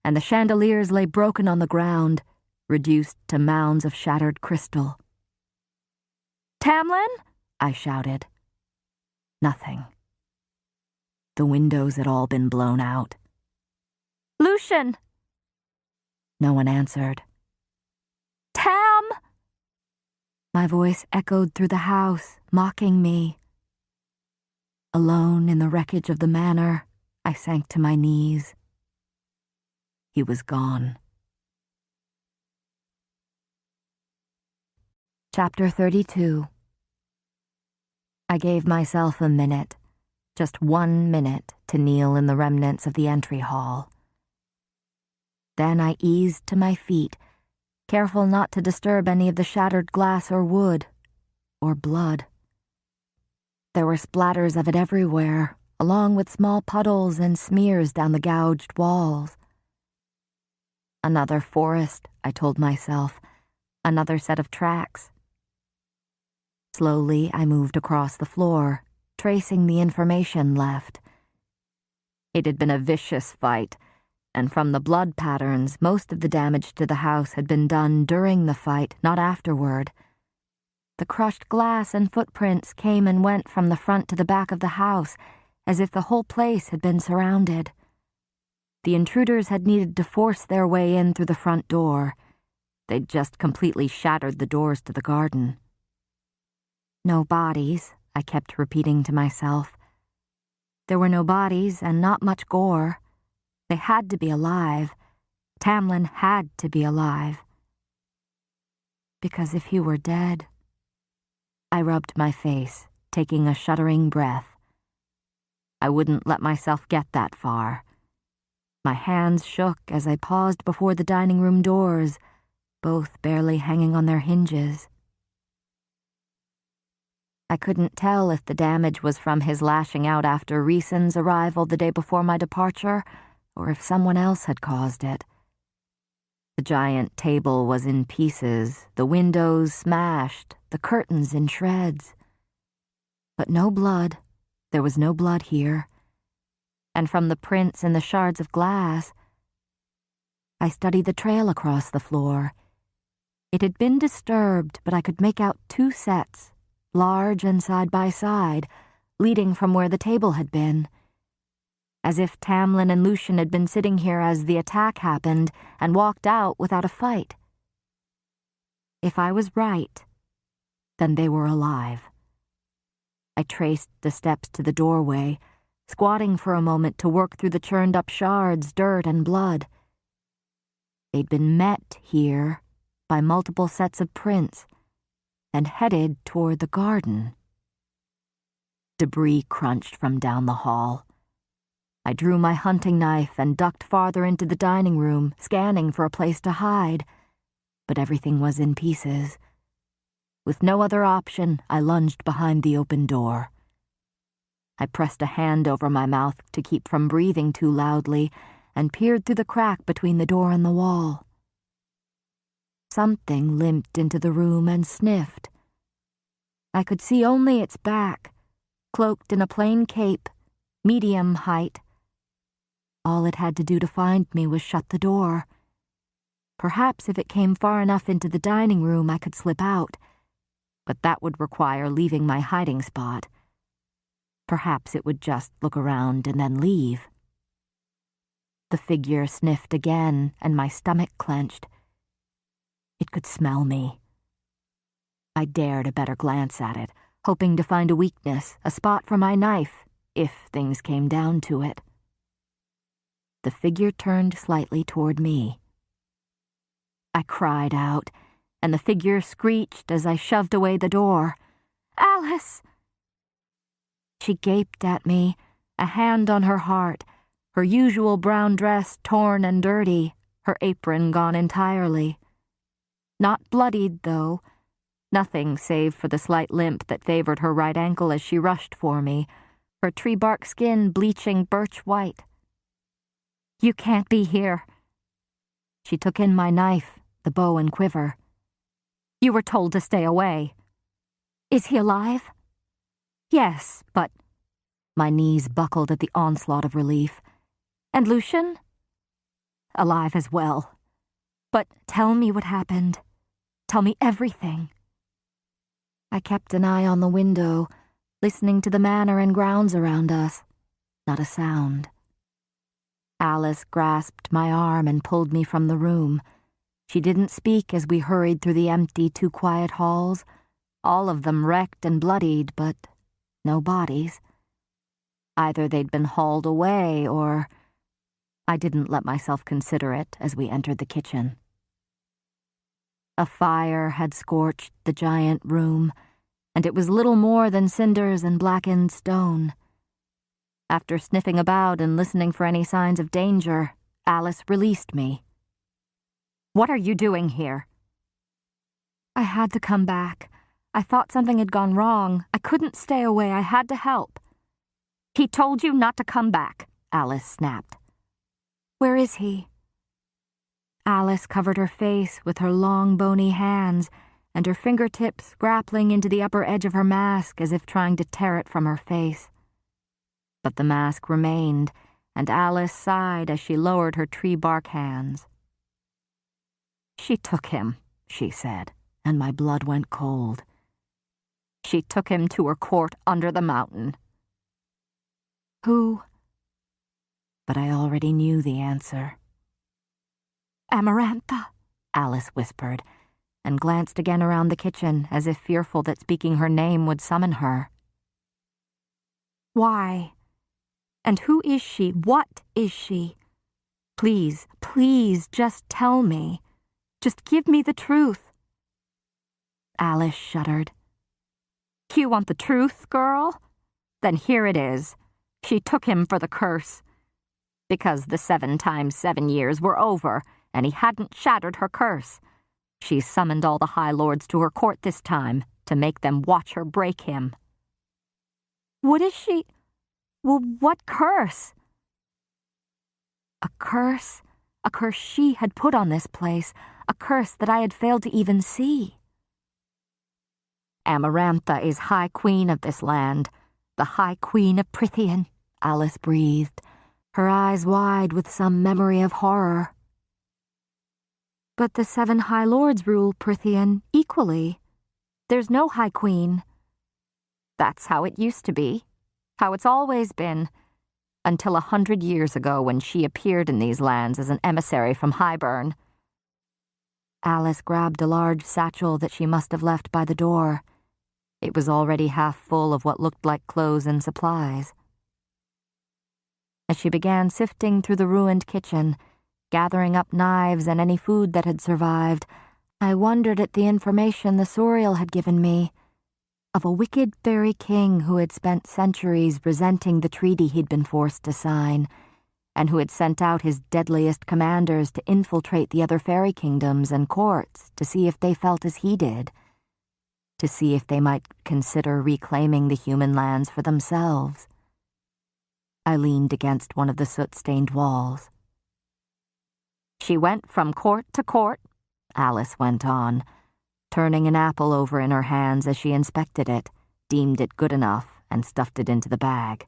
B: and the chandeliers lay broken on the ground, reduced to mounds of shattered crystal. "Tamlin?" I shouted. Nothing. The windows had all been blown out. "Lucian!" No one answered. "Tam!" My voice echoed through the house, mocking me. Alone in the wreckage of the manor, I sank to my knees. He was gone. Chapter 32. I gave myself a minute, just 1 minute, to kneel in the remnants of the entry hall. Then I eased to my feet, careful not to disturb any of the shattered glass or wood, or blood. There were splatters of it everywhere, along with small puddles and smears down the gouged walls. Another forest, I told myself, another set of tracks. Slowly, I moved across the floor, tracing the information left. It had been a vicious fight, and from the blood patterns, most of the damage to the house had been done during the fight, not afterward. The crushed glass and footprints came and went from the front to the back of the house, as if the whole place had been surrounded. The intruders had needed to force their way in through the front door. They'd just completely shattered the doors to the garden. No bodies, I kept repeating to myself. There were no bodies and not much gore. They had to be alive. Tamlin had to be alive. Because if he were dead... I rubbed my face, taking a shuddering breath. I wouldn't let myself get that far. My hands shook as I paused before the dining room doors, both barely hanging on their hinges. I couldn't tell if the damage was from his lashing out after Reeson's arrival the day before my departure, or if someone else had caused it. The giant table was in pieces, the windows smashed, the curtains in shreds. But no blood. There was no blood here. And from the prints in the shards of glass, I studied the trail across the floor. It had been disturbed, but I could make out 2 sets, large and side by side, leading from where the table had been. As if Tamlin and Lucian had been sitting here as the attack happened and walked out without a fight. If I was right, then they were alive. I traced the steps to the doorway, squatting for a moment to work through the churned-up shards, dirt, and blood. They'd been met here by multiple sets of prints and headed toward the garden. Debris crunched from down the hall. I drew my hunting knife and ducked farther into the dining room, scanning for a place to hide, but everything was in pieces. With no other option, I lunged behind the open door. I pressed a hand over my mouth to keep from breathing too loudly and peered through the crack between the door and the wall. Something limped into the room and sniffed. I could see only its back, cloaked in a plain cape, medium height. All it had to do to find me was shut the door. Perhaps if it came far enough into the dining room I could slip out, but that would require leaving my hiding spot. Perhaps it would just look around and then leave. The figure sniffed again, and my stomach clenched. It could smell me. I dared a better glance at it, hoping to find a weakness, a spot for my knife, if things came down to it. The figure turned slightly toward me. I cried out, and the figure screeched as I shoved away the door. "Alice!" She gaped at me, a hand on her heart, her usual brown dress torn and dirty, her apron gone entirely. Not bloodied, though. Nothing save for the slight limp that favored her right ankle as she rushed for me, her tree bark skin bleaching birch white. "You can't be here." She took in my knife, the bow and quiver. "You were told to stay away." "Is he alive?" "Yes, but..." My knees buckled at the onslaught of relief. "And Lucian?" "Alive as well. But tell me what happened. Tell me everything." I kept an eye on the window, listening to the manor and grounds around us. Not a sound. Alice grasped my arm and pulled me from the room. She didn't speak as we hurried through the empty, too quiet halls, all of them wrecked and bloodied, but no bodies. Either they'd been hauled away, or... I didn't let myself consider it as we entered the kitchen. A fire had scorched the giant room, and it was little more than cinders and blackened stone. After sniffing about and listening for any signs of danger, Alice released me. "What are you doing here?" "I had to come back. I thought something had gone wrong. I couldn't stay away. I had to help." "He told you not to come back," Alice snapped. "Where is he?" Alice covered her face with her long, bony hands, and her fingertips grappling into the upper edge of her mask as if trying to tear it from her face. But the mask remained, and Alice sighed as she lowered her tree bark hands. "She took him," she said, and my blood went cold. "She took him to her court under the mountain." "Who?" But I already knew the answer. "Amarantha," Alice whispered, and glanced again around the kitchen as if fearful that speaking her name would summon her. "Why? And who is she? What is she? Please, please, just tell me. Just give me the truth." Alice shuddered. "You want the truth, girl? Then here it is. She took him for the curse. Because the 7 times 7 years were over, and he hadn't shattered her curse. She summoned all the High Lords to her court this time, to make them watch her break him." "What is she? Well, what curse?" A curse she had put on this place, a curse that I had failed to even see. "Amarantha is High Queen of this land, the High Queen of Prythian," Alice breathed, her eyes wide with some memory of horror. "But the 7 High Lords rule Prythian equally. There's no High Queen." "That's how it used to be, how it's always been, until 100 years ago when she appeared in these lands as an emissary from Highburn." Alice grabbed a large satchel that she must have left by the door. It was already half full of what looked like clothes and supplies. As she began sifting through the ruined kitchen, gathering up knives and any food that had survived, I wondered at the information the Suriel had given me, of a wicked fairy king who had spent centuries resenting the treaty he'd been forced to sign, and who had sent out his deadliest commanders to infiltrate the other fairy kingdoms and courts to see if they felt as he did, to see if they might consider reclaiming the human lands for themselves. I leaned against one of the soot-stained walls. "She went from court to court," Alice went on, turning an apple over in her hands as she inspected it, deemed it good enough, and stuffed it into the bag.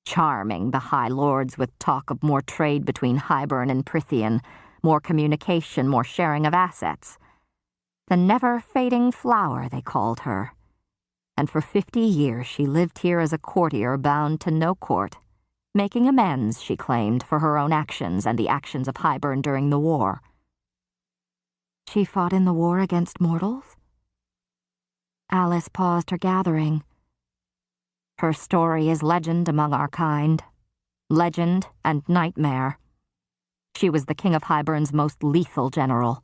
B: "Charming the High Lords with talk of more trade between Highburn and Prythian, more communication, more sharing of assets. The never-fading flower, they called her. And for 50 years she lived here as a courtier bound to no court, making amends, she claimed, for her own actions and the actions of Highburn during the war." "She fought in the war against mortals?" Alice paused her gathering. "Her story is legend among our kind. Legend and nightmare. She was the King of Hyburn's most lethal general.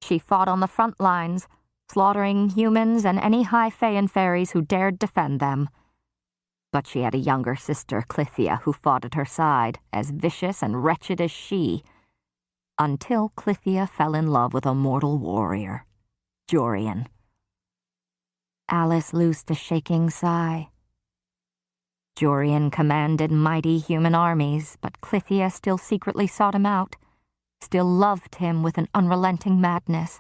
B: She fought on the front lines, slaughtering humans and any high fae and fairies who dared defend them. But she had a younger sister, Clythia, who fought at her side, as vicious and wretched as she, until Clythia fell in love with a mortal warrior, Jorian." Alice loosed a shaking sigh. "Jorian commanded mighty human armies, but Clythia still secretly sought him out, still loved him with an unrelenting madness.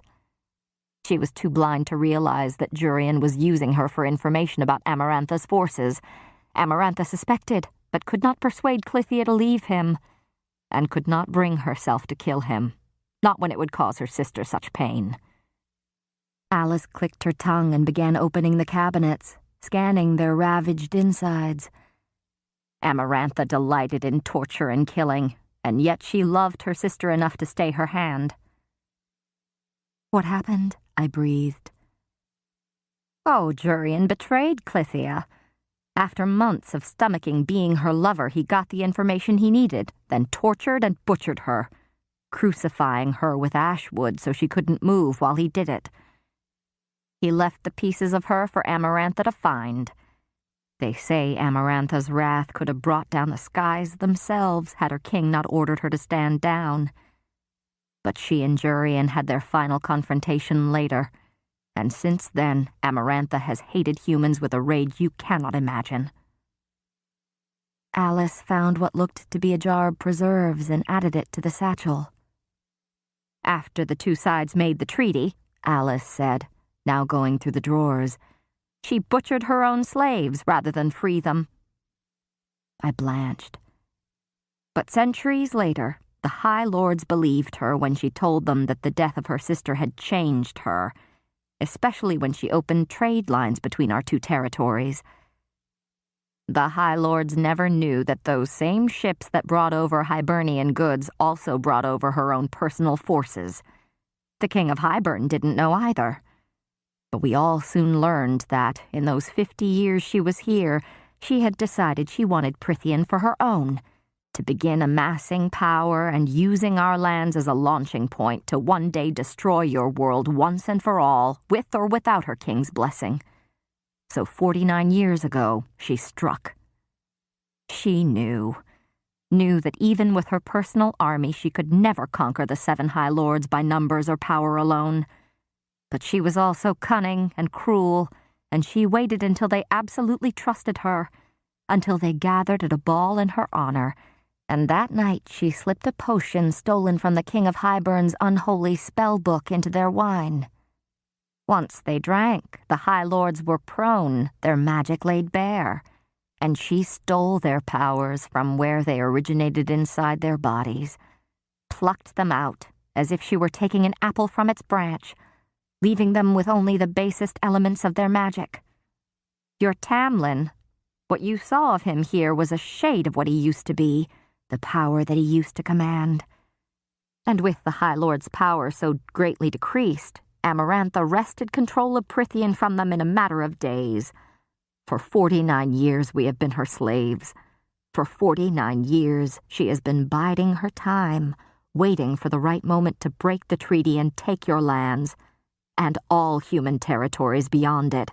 B: She was too blind to realize that Jorian was using her for information about Amarantha's forces. Amarantha suspected, but could not persuade Clythia to leave him, and could not bring herself to kill him, not when it would cause her sister such pain." Alice clicked her tongue and began opening the cabinets, scanning their ravaged insides. "Amarantha delighted in torture and killing, and yet she loved her sister enough to stay her hand." "What happened?" I breathed. Oh, Jurian betrayed Clythia. After months of stomaching being her lover, he got the information he needed, then tortured and butchered her, crucifying her with ash wood so she couldn't move while he did it. He left the pieces of her for Amarantha to find. They say Amarantha's wrath could have brought down the skies themselves had her king not ordered her to stand down. But she and Jurian had their final confrontation later, and since then Amarantha has hated humans with a rage you cannot imagine. Alice found what looked to be a jar of preserves and added it to the satchel. After the two sides made the treaty, Alice said, now going through the drawers, she butchered her own slaves rather than free them. I blanched. But centuries later, the High Lords believed her when she told them that the death of her sister had changed her, especially when she opened trade lines between our two territories. The High Lords never knew that those same ships that brought over Hibernian goods also brought over her own personal forces. The King of Hybern didn't know either. But we all soon learned that, in those 50 years she was here, she had decided she wanted Prythian for her own, to begin amassing power and using our lands as a launching point to one day destroy your world once and for all, with or without her king's blessing. So 49 years ago, she struck. She knew that even with her personal army she could never conquer the 7 High Lords by numbers or power alone. But she was also cunning and cruel, and she waited until they absolutely trusted her, until they gathered at a ball in her honor, and that night she slipped a potion stolen from the King of Hybern's unholy spell book into their wine. Once they drank, the High Lords were prone, their magic laid bare, and she stole their powers from where they originated inside their bodies, plucked them out as if she were taking an apple from its branch, leaving them with only the basest elements of their magic. Your Tamlin, what you saw of him here was a shade of what he used to be, the power that he used to command. And with the High Lord's power so greatly decreased, Amarantha wrested control of Prythian from them in a matter of days. For 49 years we have been her slaves. For 49 years she has been biding her time, waiting for the right moment to break the treaty and take your lands, and all human territories beyond it.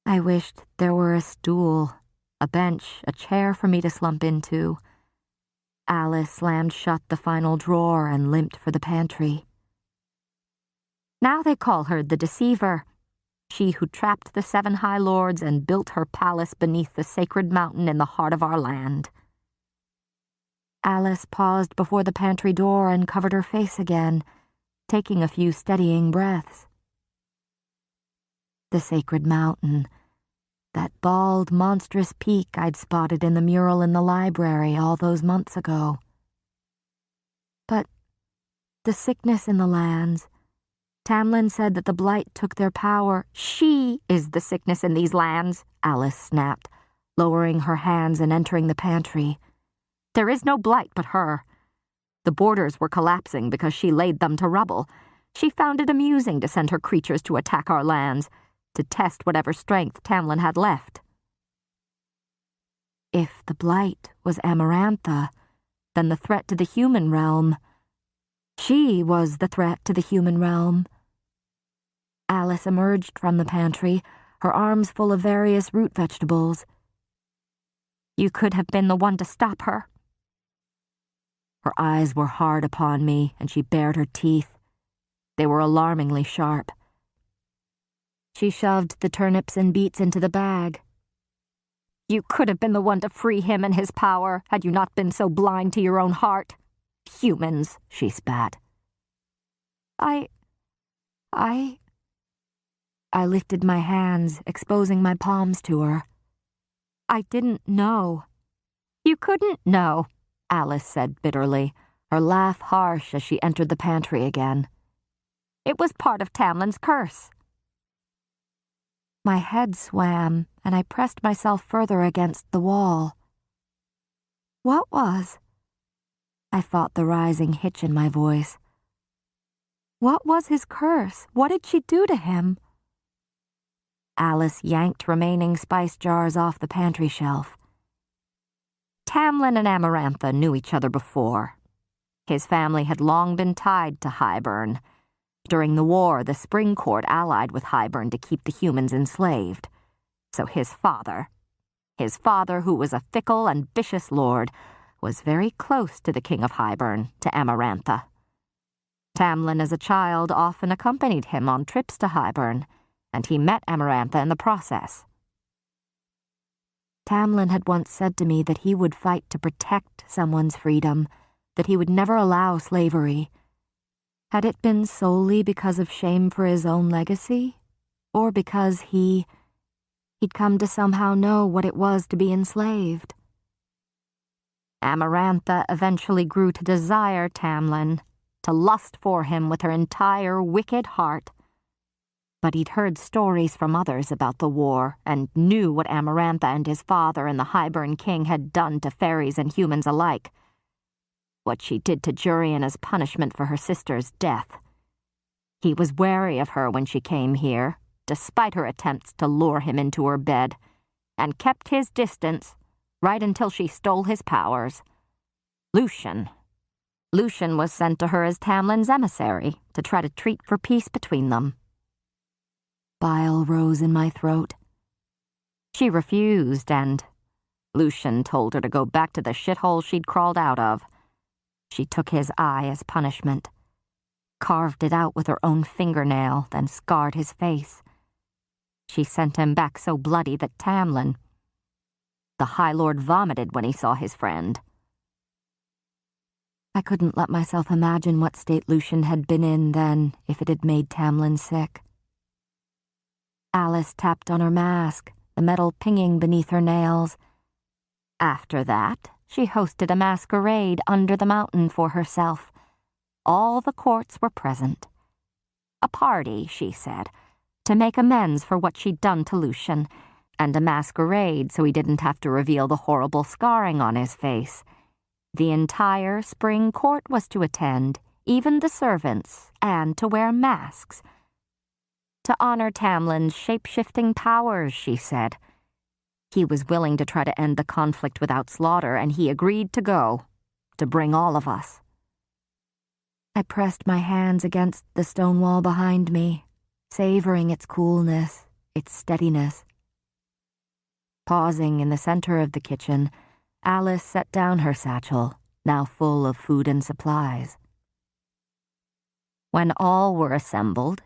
B: I wished there were a stool, a bench, a chair for me to slump into. Alice slammed shut the final drawer and limped for the pantry. Now they call her the Deceiver, she who trapped the 7 High Lords and built her palace beneath the sacred mountain in the heart of our land. Alice paused before the pantry door and covered her face again, taking a few steadying breaths. The sacred mountain, that bald, monstrous peak I'd spotted in the mural in the library all those months ago. But the sickness in the lands, Tamlin said that the blight took their power. She is the sickness in these lands, Alice snapped, lowering her hands and entering the pantry. There is no blight but her. The borders were collapsing because she laid them to rubble. She found it amusing to send her creatures to attack our lands, to test whatever strength Tamlin had left. If the blight was Amarantha, then the threat to the human realm. She was the threat to the human realm. Alice emerged from the pantry, her arms full of various root vegetables. You could have been the one to stop her. Her eyes were hard upon me, and she bared her teeth. They were alarmingly sharp. She shoved the turnips and beets into the bag. You could have been the one to free him and his power, had you not been so blind to your own heart. Humans, she spat. I lifted my hands, exposing my palms to her. I didn't know. You couldn't know, Alice said bitterly, her laugh harsh as she entered the pantry again. It was part of Tamlin's curse. My head swam, and I pressed myself further against the wall. What was? I fought the rising hitch in my voice. What was his curse? What did she do to him? Alice yanked remaining spice jars off the pantry shelf. Tamlin and Amarantha knew each other before. His family had long been tied to Highburn. During the war, the Spring Court allied with Highburn to keep the humans enslaved. So his father, who was a fickle and vicious lord, was very close to the King of Highburn, to Amarantha. Tamlin as a child often accompanied him on trips to Highburn, and he met Amarantha in the process. Tamlin had once said to me that he would fight to protect someone's freedom, that he would never allow slavery. Had it been solely because of shame for his own legacy, or because he'd come to somehow know what it was to be enslaved? Amarantha eventually grew to desire Tamlin, to lust for him with her entire wicked heart. But he'd heard stories from others about the war and knew what Amarantha and his father and the Highburn King had done to fairies and humans alike. What she did to Jurian as punishment for her sister's death. He was wary of her when she came here, despite her attempts to lure him into her bed, and kept his distance right until she stole his powers. Lucian was sent to her as Tamlin's emissary to try to treat for peace between them. Bile rose in my throat. She refused, and Lucian told her to go back to the shithole she'd crawled out of. She took his eye as punishment, carved it out with her own fingernail, then scarred his face. She sent him back so bloody that Tamlin, the High Lord, vomited when he saw his friend. I couldn't let myself imagine what state Lucian had been in then if it had made Tamlin sick. Alice tapped on her mask, the metal pinging beneath her nails. After that, she hosted a masquerade under the mountain for herself. All the courts were present. A party, she said, to make amends for what she'd done to Lucian, and a masquerade so he didn't have to reveal the horrible scarring on his face. The entire Spring Court was to attend, even the servants, and to wear masks. To honor Tamlin's shape-shifting powers, she said. He was willing to try to end the conflict without slaughter, and he agreed to go, to bring all of us. I pressed my hands against the stone wall behind me, savoring its coolness, its steadiness. Pausing in the center of the kitchen, Alice set down her satchel, now full of food and supplies. When all were assembled,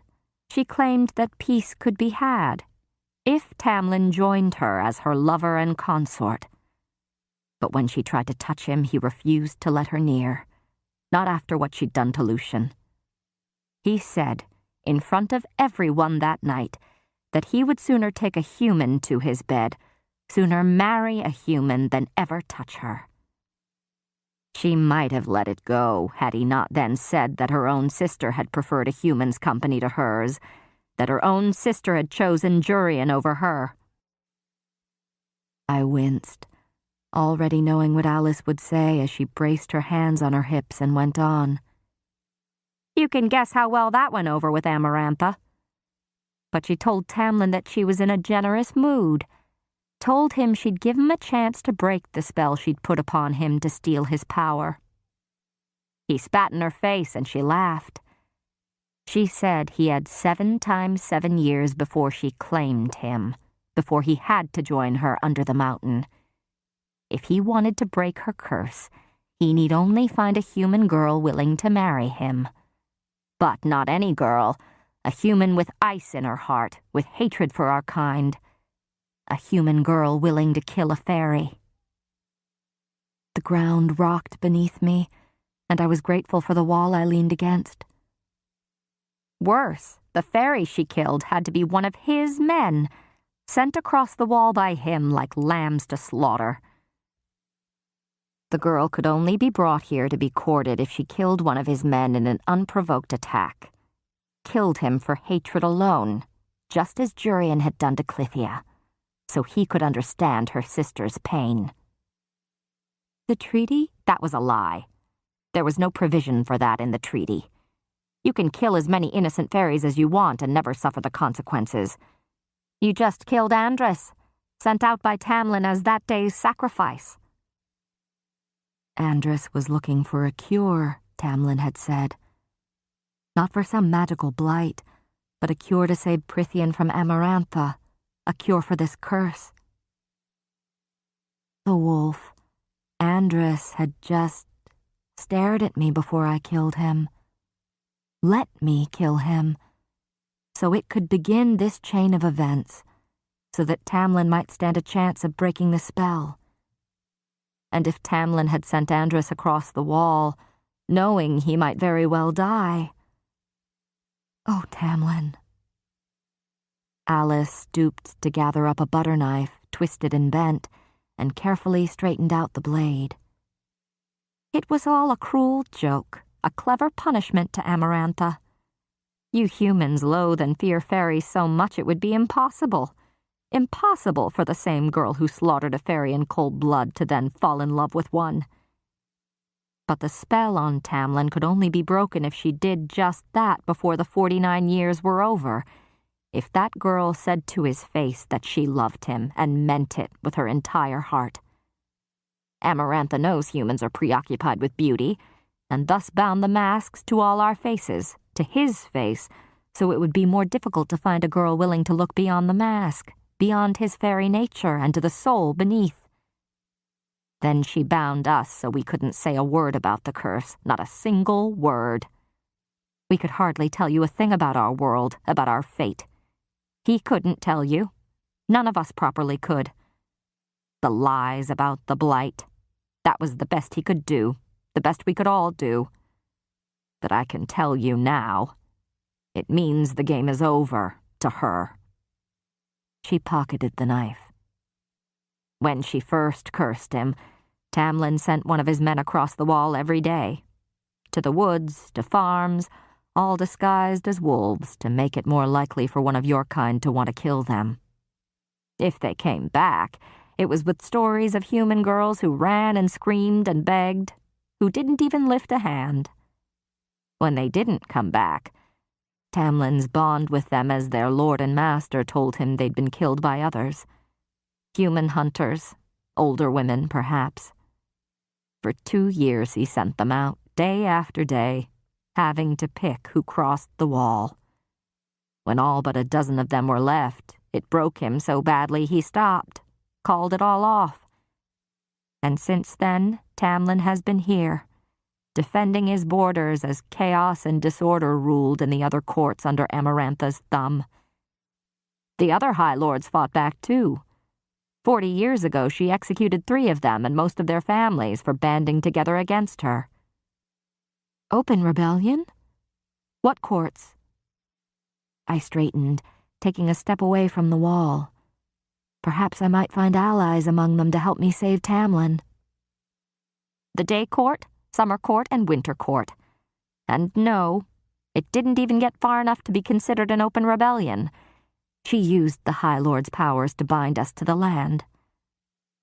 B: she claimed that peace could be had if Tamlin joined her as her lover and consort. But when she tried to touch him, he refused to let her near, not after what she'd done to Lucian. He said, in front of everyone that night, that he would sooner take a human to his bed, sooner marry a human than ever touch her. She might have let it go had he not then said that her own sister had preferred a human's company to hers, that her own sister had chosen Jurian over her. I winced, already knowing what Alice would say as she braced her hands on her hips and went on. You can guess how well that went over with Amarantha. But she told Tamlin that she was in a generous mood, told him she'd give him a chance to break the spell she'd put upon him to steal his power. He spat in her face and she laughed. She said he had 7 times 7 years before she claimed him, before he had to join her under the mountain. If he wanted to break her curse, he need only find a human girl willing to marry him. But not any girl, a human with ice in her heart, with hatred for our kind. A human girl willing to kill a fairy. The ground rocked beneath me, and I was grateful for the wall I leaned against. Worse, the fairy she killed had to be one of his men, sent across the wall by him like lambs to slaughter. The girl could only be brought here to be courted if she killed one of his men in an unprovoked attack. Killed him for hatred alone, just as Jurian had done to Clythia, so he could understand her sister's pain. The treaty? That was a lie. There was no provision for that in the treaty. You can kill as many innocent fairies as you want and never suffer the consequences. You just killed Andrus, sent out by Tamlin as that day's sacrifice. Andrus was looking for a cure, Tamlin had said. Not for some magical blight, but a cure to save Prythian from Amarantha, a cure for this curse. The wolf, Andrus, had just stared at me before I killed him. Let me kill him, so it could begin this chain of events, so that Tamlin might stand a chance of breaking the spell. And if Tamlin had sent Andrus across the wall, knowing he might very well die... Oh, Tamlin. Alice stooped to gather up a butter knife, twisted and bent, and carefully straightened out the blade. It was all a cruel joke, a clever punishment to Amarantha. You humans loathe and fear fairies so much it would be impossible for the same girl who slaughtered a fairy in cold blood to then fall in love with one. But the spell on Tamlin could only be broken if she did just that before the 49 years were over. If that girl said to his face that she loved him and meant it with her entire heart. Amarantha knows humans are preoccupied with beauty, and thus bound the masks to all our faces, to his face, so it would be more difficult to find a girl willing to look beyond the mask, beyond his fairy nature and to the soul beneath. Then she bound us so we couldn't say a word about the curse, not a single word. We could hardly tell you a thing about our world, about our fate. He couldn't tell you. None of us properly could. The lies about the blight. That was the best he could do, the best we could all do. But I can tell you now, it means the game is over to her. She pocketed the knife. When she first cursed him, Tamlin sent one of his men across the wall every day. To the woods, to farms, all disguised as wolves to make it more likely for one of your kind to want to kill them. If they came back, it was with stories of human girls who ran and screamed and begged, who didn't even lift a hand. When they didn't come back, Tamlin's bond with them as their lord and master told him they'd been killed by others. Human hunters, older women, perhaps. For 2 years he sent them out, day after day, having to pick who crossed the wall. When all but a dozen of them were left, it broke him so badly he stopped, called it all off. And since then, Tamlin has been here, defending his borders as chaos and disorder ruled in the other courts under Amarantha's thumb. The other High Lords fought back too. 40 years ago, she executed 3 of them and most of their families for banding together against her. Open rebellion? What courts? I straightened, taking a step away from the wall. Perhaps I might find allies among them to help me save Tamlin. The Day Court, Summer Court, and Winter Court. And no, it didn't even get far enough to be considered an open rebellion. She used the High Lord's powers to bind us to the land.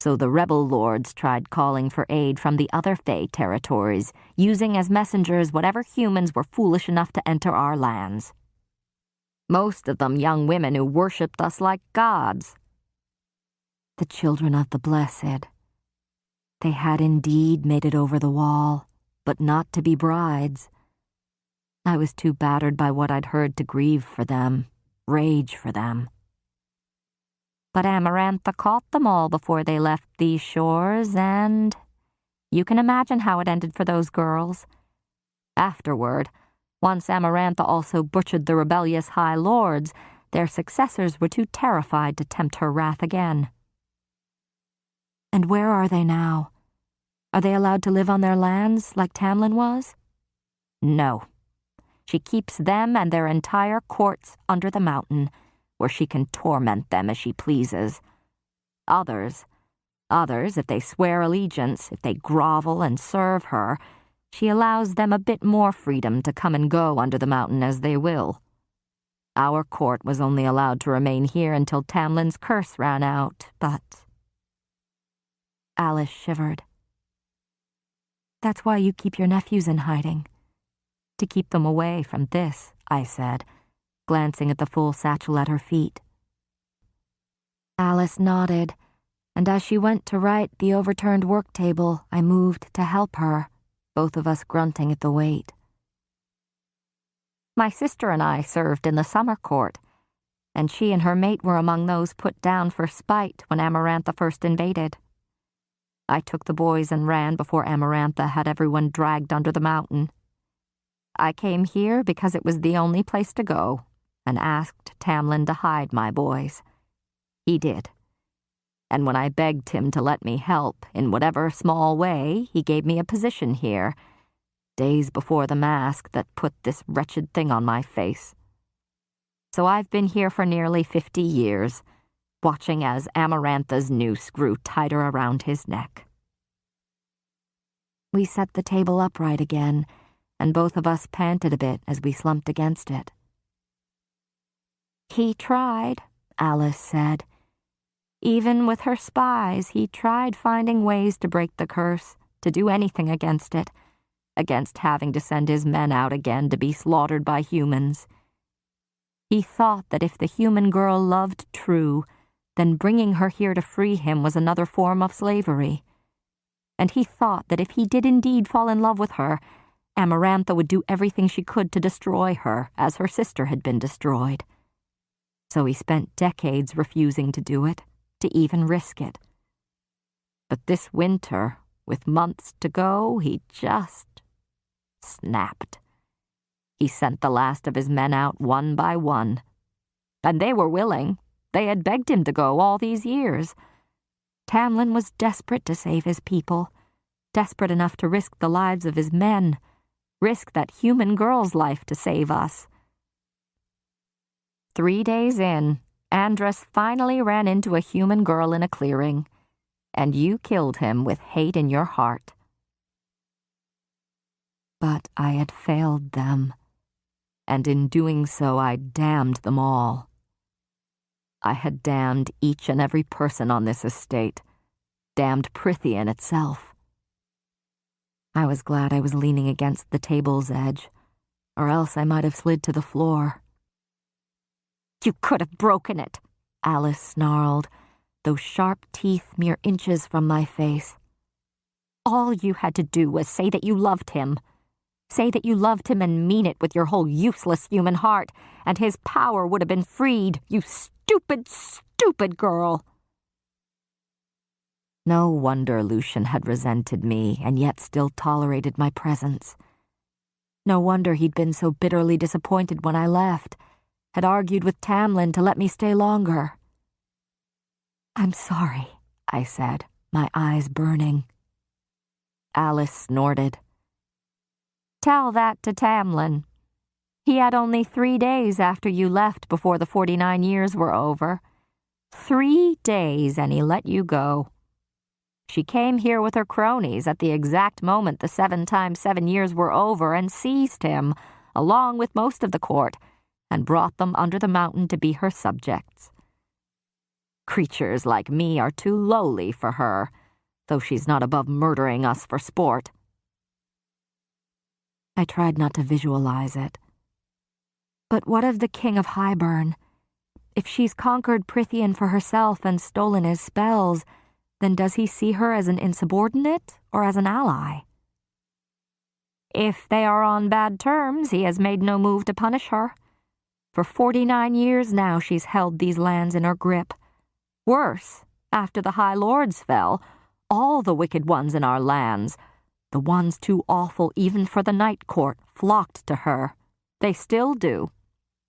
B: So the rebel lords tried calling for aid from the other Fae territories, using as messengers whatever humans were foolish enough to enter our lands. Most of them young women who worshipped us like gods. The children of the blessed. They had indeed made it over the wall, but not to be brides. I was too battered by what I'd heard to grieve for them, rage for them. But Amarantha caught them all before they left these shores, and you can imagine how it ended for those girls. Afterward, once Amarantha also butchered the rebellious High Lords, their successors were too terrified to tempt her wrath again. And where are they now? Are they allowed to live on their lands like Tamlin was? No. She keeps them and their entire courts under the mountain, where she can torment them as she pleases. Others, if they swear allegiance, if they grovel and serve her, she allows them a bit more freedom to come and go under the mountain as they will. Our court was only allowed to remain here until Tamlin's curse ran out, but... Alice shivered. That's why you keep your nephews in hiding. To keep them away from this, I said, glancing at the full satchel at her feet. Alice nodded, and as she went to right the overturned work table, I moved to help her, both of us grunting at the weight. My sister and I served in the summer court, and she and her mate were among those put down for spite when Amarantha first invaded. I took the boys and ran before Amarantha had everyone dragged under the mountain. I came here because it was the only place to go, and asked Tamlin to hide my boys. He did. And when I begged him to let me help, in whatever small way, he gave me a position here, days before the mask that put this wretched thing on my face. So I've been here for nearly 50 years, watching as Amarantha's noose grew tighter around his neck. We set the table upright again, and both of us panted a bit as we slumped against it. He tried, Alice said. Even with her spies, he tried finding ways to break the curse, to do anything against it, against having to send his men out again to be slaughtered by humans. He thought that if the human girl loved true, then bringing her here to free him was another form of slavery. And he thought that if he did indeed fall in love with her, Amarantha would do everything she could to destroy her, as her sister had been destroyed. So he spent decades refusing to do it, to even risk it. But this winter, with months to go, he just snapped. He sent the last of his men out one by one. And they were willing. They had begged him to go all these years. Tamlin was desperate to save his people, desperate enough to risk the lives of his men, risk that human girl's life to save us. 3 days in, Andrus finally ran into a human girl in a clearing, and you killed him with hate in your heart. But I had failed them, and in doing so I damned them all. I had damned each and every person on this estate, damned Prithian itself. I was glad I was leaning against the table's edge, or else I might have slid to the floor. You could have broken it, Alice snarled, those sharp teeth mere inches from my face. All you had to do was say that you loved him. Say that you loved him and mean it with your whole useless human heart, and his power would have been freed, you stupid, stupid girl. No wonder Lucian had resented me and yet still tolerated my presence. No wonder he'd been so bitterly disappointed when I left, had argued with Tamlin to let me stay longer. I'm sorry, I said, my eyes burning. Alice snorted. Tell that to Tamlin. He had only 3 days after you left before the 49 years were over. 3 days and he let you go. She came here with her cronies at the exact moment the 7 times 7 years were over and seized him, along with most of the court, and brought them under the mountain to be her subjects. Creatures like me are too lowly for her, though she's not above murdering us for sport. I tried not to visualize it. But what of the King of Highburn? If she's conquered Prithian for herself and stolen his spells, then does he see her as an insubordinate or as an ally? If they are on bad terms, he has made no move to punish her. For 49 years now she's held these lands in her grip. Worse, after the High Lords fell, all the wicked ones in our lands, the ones too awful even for the Night Court, flocked to her. They still do.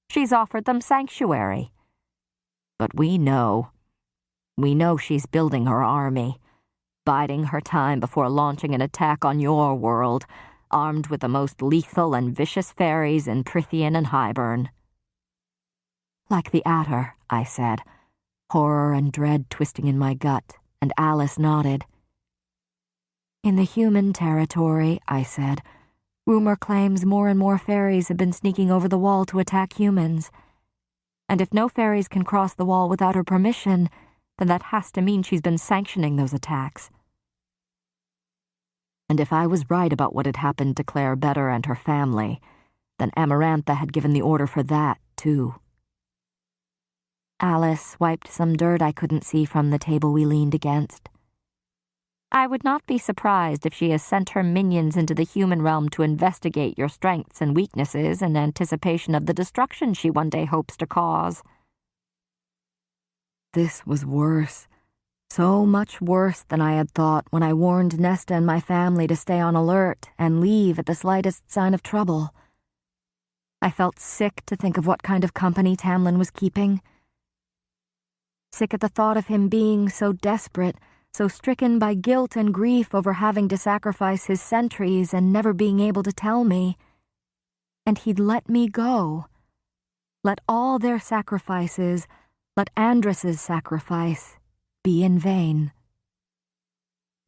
B: She's offered them sanctuary. But we know she's building her army, biding her time before launching an attack on your world, armed with the most lethal and vicious fairies in Prithian and Highburn. Like the Adder, I said, horror and dread twisting in my gut, and Alice nodded. In the human territory, I said, rumor claims more and more fairies have been sneaking over the wall to attack humans. And if no fairies can cross the wall without her permission, then that has to mean she's been sanctioning those attacks. And if I was right about what had happened to Claire Better and her family, then Amarantha had given the order for that, too. Alice wiped some dirt I couldn't see from the table we leaned against. I would not be surprised if she has sent her minions into the human realm to investigate your strengths and weaknesses in anticipation of the destruction she one day hopes to cause. This was worse. So much worse than I had thought when I warned Nesta and my family to stay on alert and leave at the slightest sign of trouble. I felt sick to think of what kind of company Tamlin was keeping. Sick at the thought of him being so desperate, so stricken by guilt and grief over having to sacrifice his sentries and never being able to tell me. And he'd let me go. Let all their sacrifices, let Andrus's sacrifice, be in vain.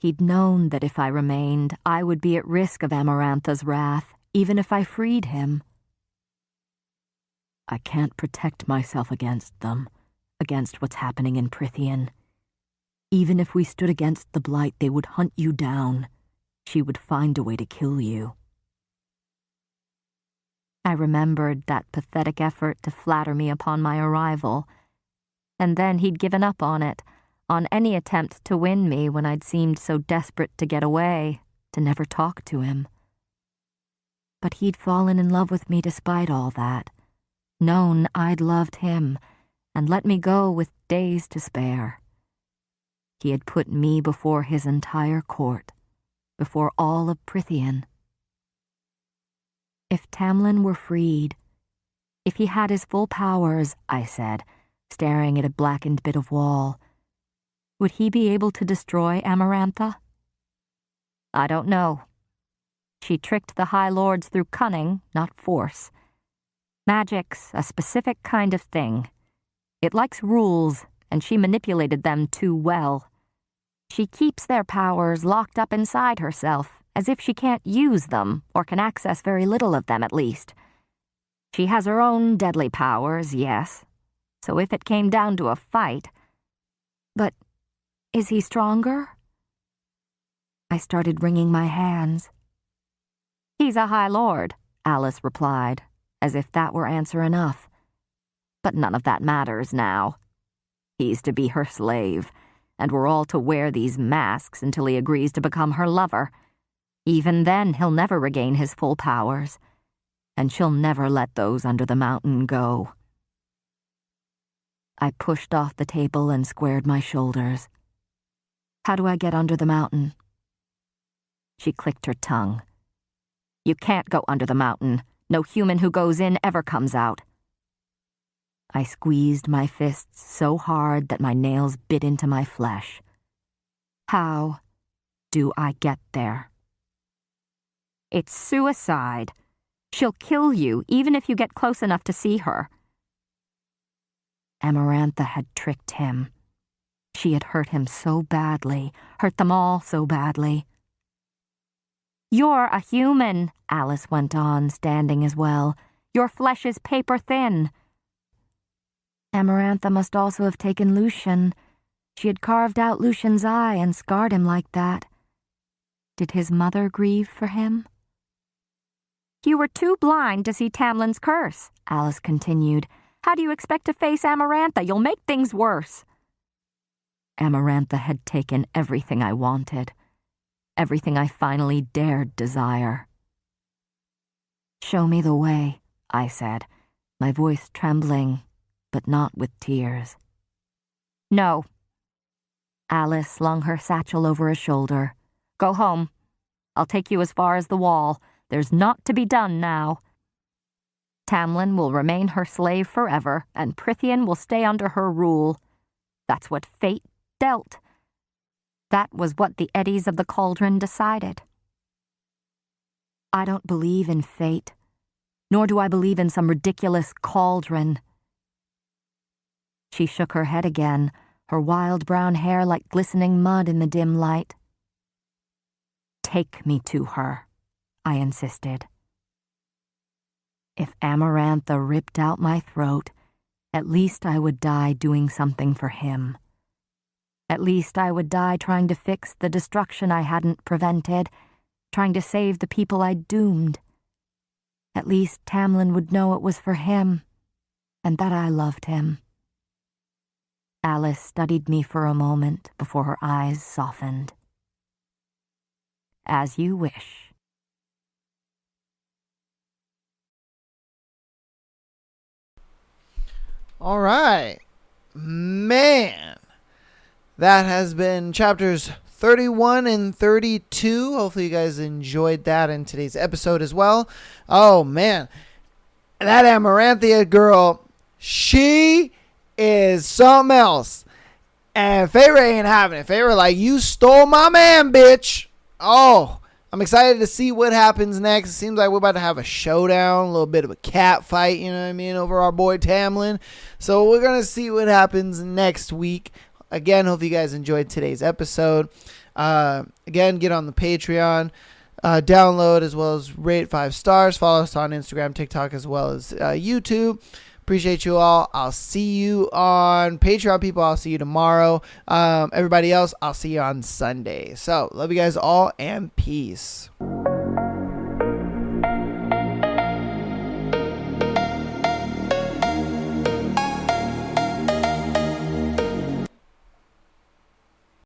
B: He'd known that if I remained, I would be at risk of Amarantha's wrath, even if I freed him. I can't protect myself against them, against what's happening in Prythian. Even if we stood against the blight, they would hunt you down. She would find a way to kill you. I remembered that pathetic effort to flatter me upon my arrival, and then he'd given up on it, on any attempt to win me when I'd seemed so desperate to get away, to never talk to him. But he'd fallen in love with me despite all that, known I'd loved him, and let me go with days to spare. He had put me before his entire court, before all of Prythian. If Tamlin were freed, if he had his full powers, I said, staring at a blackened bit of wall, would he be able to destroy Amarantha? I don't know. She tricked the High Lords through cunning, not force. Magic's a specific kind of thing. It likes rules, and she manipulated them too well. She keeps their powers locked up inside herself, as if she can't use them, or can access very little of them at least. She has her own deadly powers, yes. So if it came down to a fight... But is he stronger? I started wringing my hands. He's a High Lord, Alice replied, as if that were answer enough. But none of that matters now. He's to be her slave, and we're all to wear these masks until he agrees to become her lover. Even then, he'll never regain his full powers, and she'll never let those under the mountain go. I pushed off the table and squared my shoulders. How do I get under the mountain? She clicked her tongue. You can't go under the mountain. No human who goes in ever comes out. I squeezed my fists so hard that my nails bit into my flesh. How do I get there? It's suicide. She'll kill you, even if you get close enough to see her. Amarantha had tricked him. She had hurt him so badly, hurt them all so badly. You're a human, Alice went on, standing as well. Your flesh is paper thin. Amarantha must also have taken Lucian. She had carved out Lucian's eye and scarred him like that. Did his mother grieve for him? You were too blind to see Tamlin's curse, Alice continued. How do you expect to face Amarantha? You'll make things worse. Amarantha had taken everything I wanted, everything I finally dared desire. Show me the way, I said, my voice trembling, but not with tears. No. Alice slung her satchel over a shoulder. Go home. I'll take you as far as the wall. There's naught to be done now. Tamlin will remain her slave forever, and Prythian will stay under her rule. That's what fate dealt. That was what the eddies of the cauldron decided. I don't believe in fate, nor do I believe in some ridiculous cauldron. She shook her head again, her wild brown hair like glistening mud in the dim light. Take me to her, I insisted. If Amarantha ripped out my throat, at least I would die doing something for him. At least I would die trying to fix the destruction I hadn't prevented, trying to save the people I'd doomed. At least Tamlin would know it was for him, and that I loved him. Alice studied me for a moment before her eyes softened. As you wish.
A: All right. Man. That has been chapters 31 and 32. Hopefully you guys enjoyed that in today's episode as well. Oh, man. That Amaranthia girl, she is something else. And Feyre ain't having it. Feyre like, you stole my man, bitch. Oh, I'm excited to see what happens next. It seems like we're about to have a showdown, a little bit of a cat fight, you know what I mean, over our boy Tamlin. So we're going to see what happens next week. Again, hope you guys enjoyed today's episode. Again, get on the Patreon, download as well as rate 5 stars. Follow us on Instagram, TikTok, as well as YouTube. Appreciate you all. I'll see you on Patreon, people. I'll see you tomorrow. Everybody else, I'll see you on Sunday. So, love you guys all, and peace.